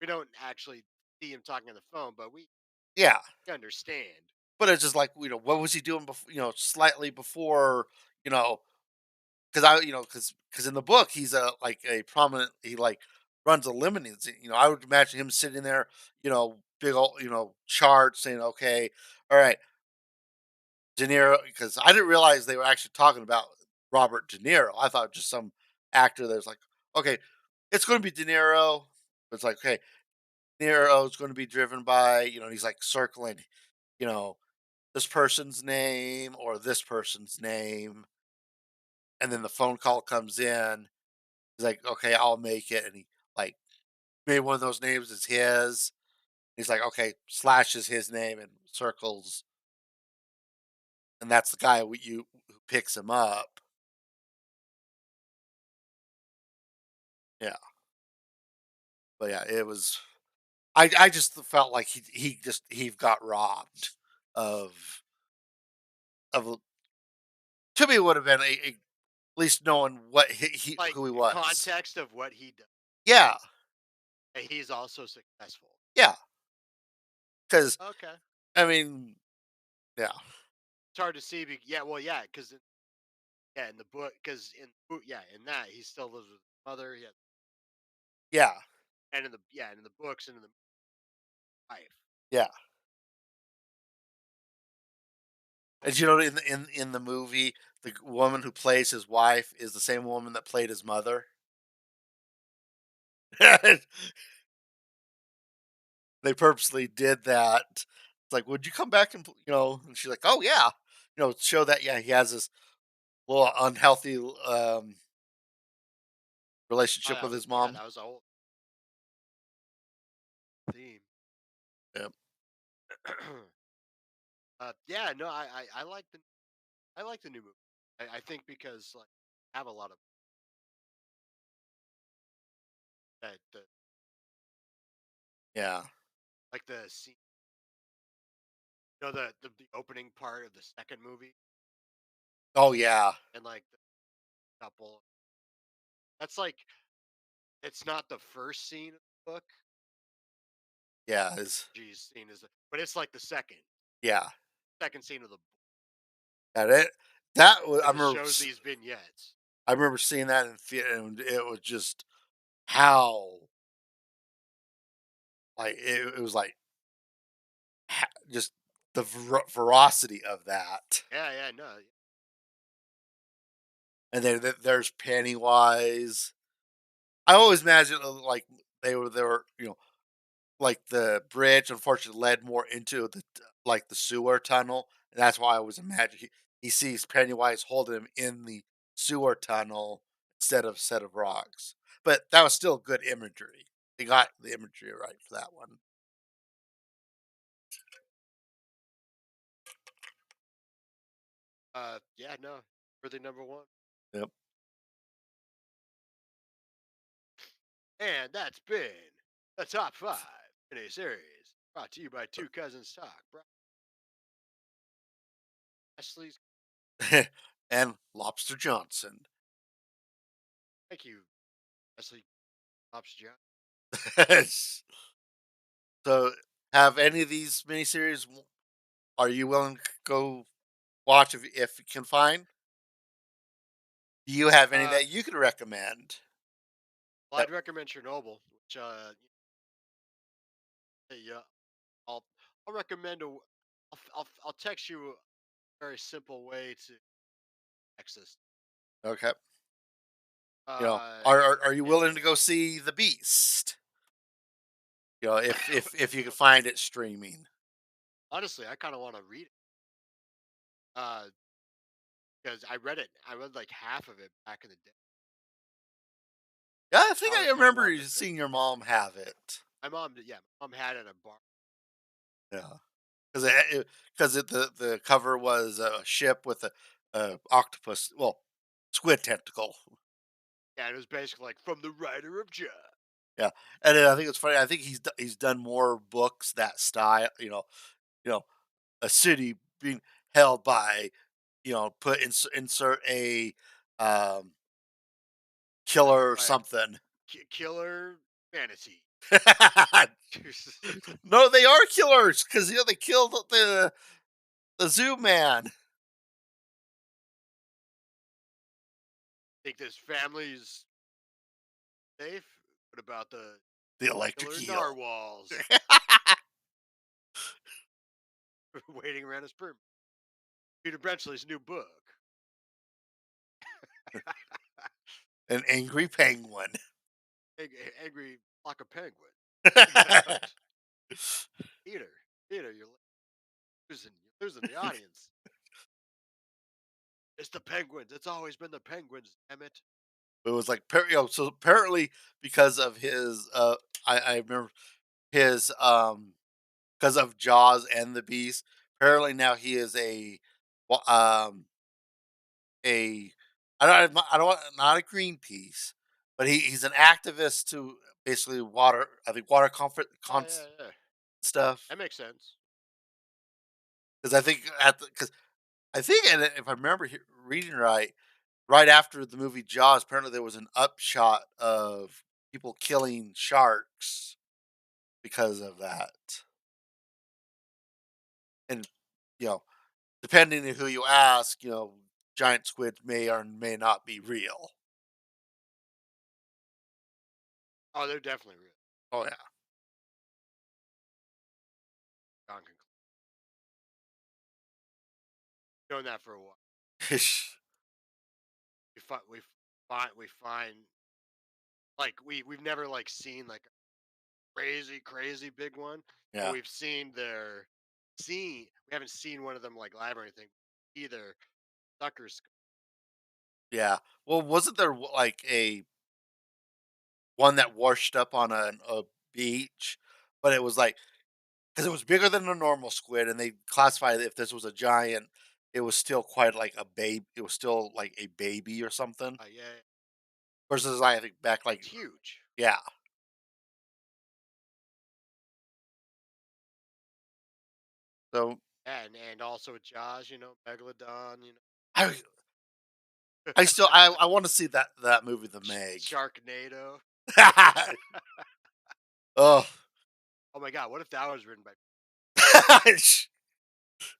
we don't actually see him talking on the phone, but yeah, we understand. but it's just like, what was he doing before, slightly before, you know, because I, because in the book he's a like a prominent, he like runs a limousine. I would imagine him sitting there, big old, chart saying, okay, all right, De Niro, because I didn't realize they were actually talking about Robert De Niro. I thought just some actor that was like, okay, it's going to be De Niro. It's like, okay, De Niro is going to be driven by, he's like circling, you know, this person's name or this person's name. And then the phone call comes in. He's like, okay, I'll make it. And he like made one of those names as his. He's like, okay, slashes his name and circles. And that's the guy who picks him up. Yeah. But yeah, it was, I just felt like he got robbed of of to me, it would have been at least knowing what Like who he the was. context of what he does, Yeah, and he's also successful. yeah. Because Okay, I mean, yeah, it's hard to see. Yeah, well, yeah, because yeah, in the book, because yeah, in that he still lives with his mother. Yeah, yeah, and in the books and in the wife. yeah. And in the movie, the woman who plays his wife is the same woman that played his mother. They purposely did that. It's like, would you come back and And she's like, oh yeah, show that, yeah, he has this little unhealthy Oh, relationship with his yeah, mom. that was a whole theme. Yep. Yeah, no, I like the new movie. I think because like have a lot of the Yeah. like the scene, the opening part of the second movie, Oh yeah. and like the couple. That's like it's not the first scene of the book. Yeah. His Geez, scene is, but it's like the yeah. second scene of the book And I because it remember shows these vignettes. I remember seeing that in theater, and it was just how like it was like just the ferocity of that. Yeah, yeah, no, And then there's Pennywise. I always imagine like they were like the bridge unfortunately led more into like the sewer tunnel, and that's why I always imagine he sees Pennywise holding him in the sewer tunnel instead of a set of rocks. But that was still good imagery. They got the imagery right for that one. yeah, no, worthy number one. Yep. And that's been the top five in a series brought to you by Two Cousins Talk. Ashley's, And Lobster Johnson. thank you, Ashley Pops John. So, have any of these miniseries? Are you willing to go watch if you can find? Do you have any Uh, that you could recommend? well, That I'd recommend Chernobyl, which yeah, I'll I'll recommend I'll text you a very simple way to access. okay? Uh, Are you and willing to go see The Beast? If you can find it streaming. honestly, I kind of want to read it. Because I read it. I read like half of it back in the day. Yeah, I think I I always kind of remember wanted you to fit. seeing your mom have it. My mom did, yeah. My mom had it at a bar. Yeah, because the cover was a ship with a octopus, well, squid tentacle. Yeah, it was basically like from the writer of Job. Yeah, and then I think it's funny. I think he's done more books that style. You know, a city being held by, put insert a um, killer or By a something. killer manatee. No, they are killers because they killed the zoo man, Think this family's safe? What about the the electric killer eel. narwhals waiting around his perm? Peter Benchley's new book. An angry penguin. Angry flock of penguins. About Peter. Peter, you're losing the audience. It's the penguins. It's always been the penguins. Damn it. It was like, so apparently because of his, I remember his, because of Jaws and the Beast. Apparently now he is wa- um, a, I don't want, not a Greenpeace, but he's an activist to basically water, I think water comfort, Yeah, yeah, yeah. stuff. That makes sense. Because I think because I think, and if I remember reading right, right after the movie Jaws, apparently there was an upshot of people killing sharks because of that. And, you know, depending on who you ask, giant squid may or may not be real. Oh, they're definitely real. Oh yeah. John concludes. Doing that for a while. We find like we've never like seen like a crazy big one, but Yeah. we've seen we haven't seen one of them like live or anything either. Suckers. Yeah. Well, wasn't there like a one that washed up on a beach, but it was like because it was bigger than a normal squid, and they classified if this was a giant, it was still quite like a babe. It was still like a baby or something. Yeah, yeah, Versus, I think back like, it's huge. yeah. So And also with Jaws, Megalodon, I I still I want to see that movie, The Meg. Sharknado. Oh, Oh my God, what if that was written by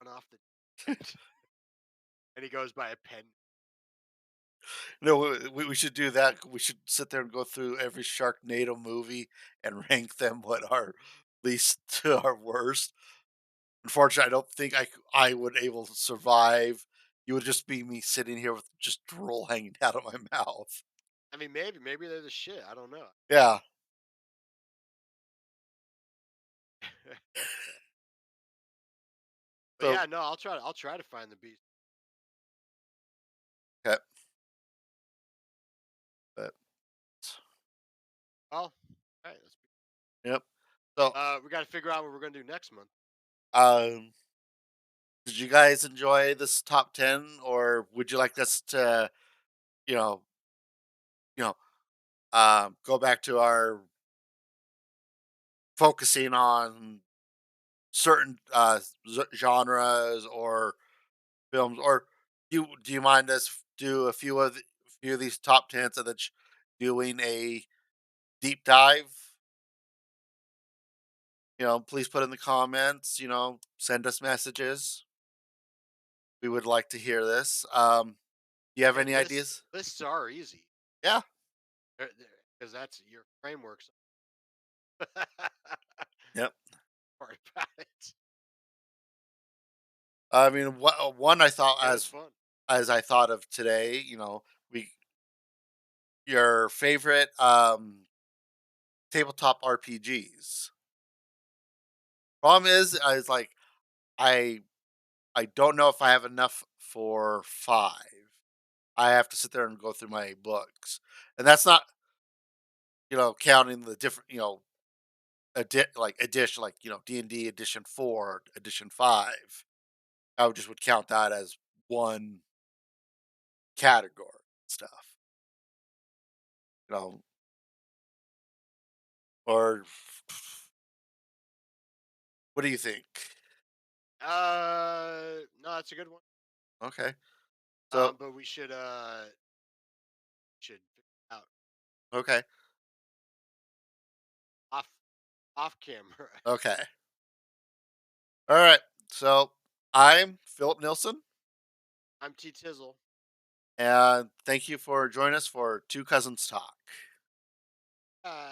one off the and he goes by a pen? no, we should do that. We should sit there and go through every Sharknado movie and rank them what are least to our worst. Unfortunately, I don't think I would able to survive. You would just be me sitting here with just drool hanging out of my mouth. I mean, maybe they're the shit. I don't know. Yeah. But So yeah, no, I'll try to find the beast. okay, but Well, all right, yep. So we got to figure out what we're gonna do next month. um, did you guys enjoy this top 10, or would you like us to, you know, you know, go back to our focusing on certain genres or films, or do you mind us do a few of these top tens and then doing a deep dive? Please put in the comments. Send us messages. We would like to hear this. Do you have And any lists ideas? lists are easy Yeah. because that's your frameworks. Yep. Part about it. I mean, one I thought It was fun. as I thought of today. We your favorite tabletop RPGs. Problem is like I I don't know if I have enough for 5. I have to sit there and go through my books, and that's not. counting the different, like edition, like D&D edition 4, edition 5. I would just would count that as one category stuff. You know, or what do you think? No, that's a good one. Okay. So, But we should figure it out okay. off off camera. Okay. All right. So, I'm Philip Nilsson, I'm T Tizzle. and thank you for joining us for Two Cousins Talk. Uh,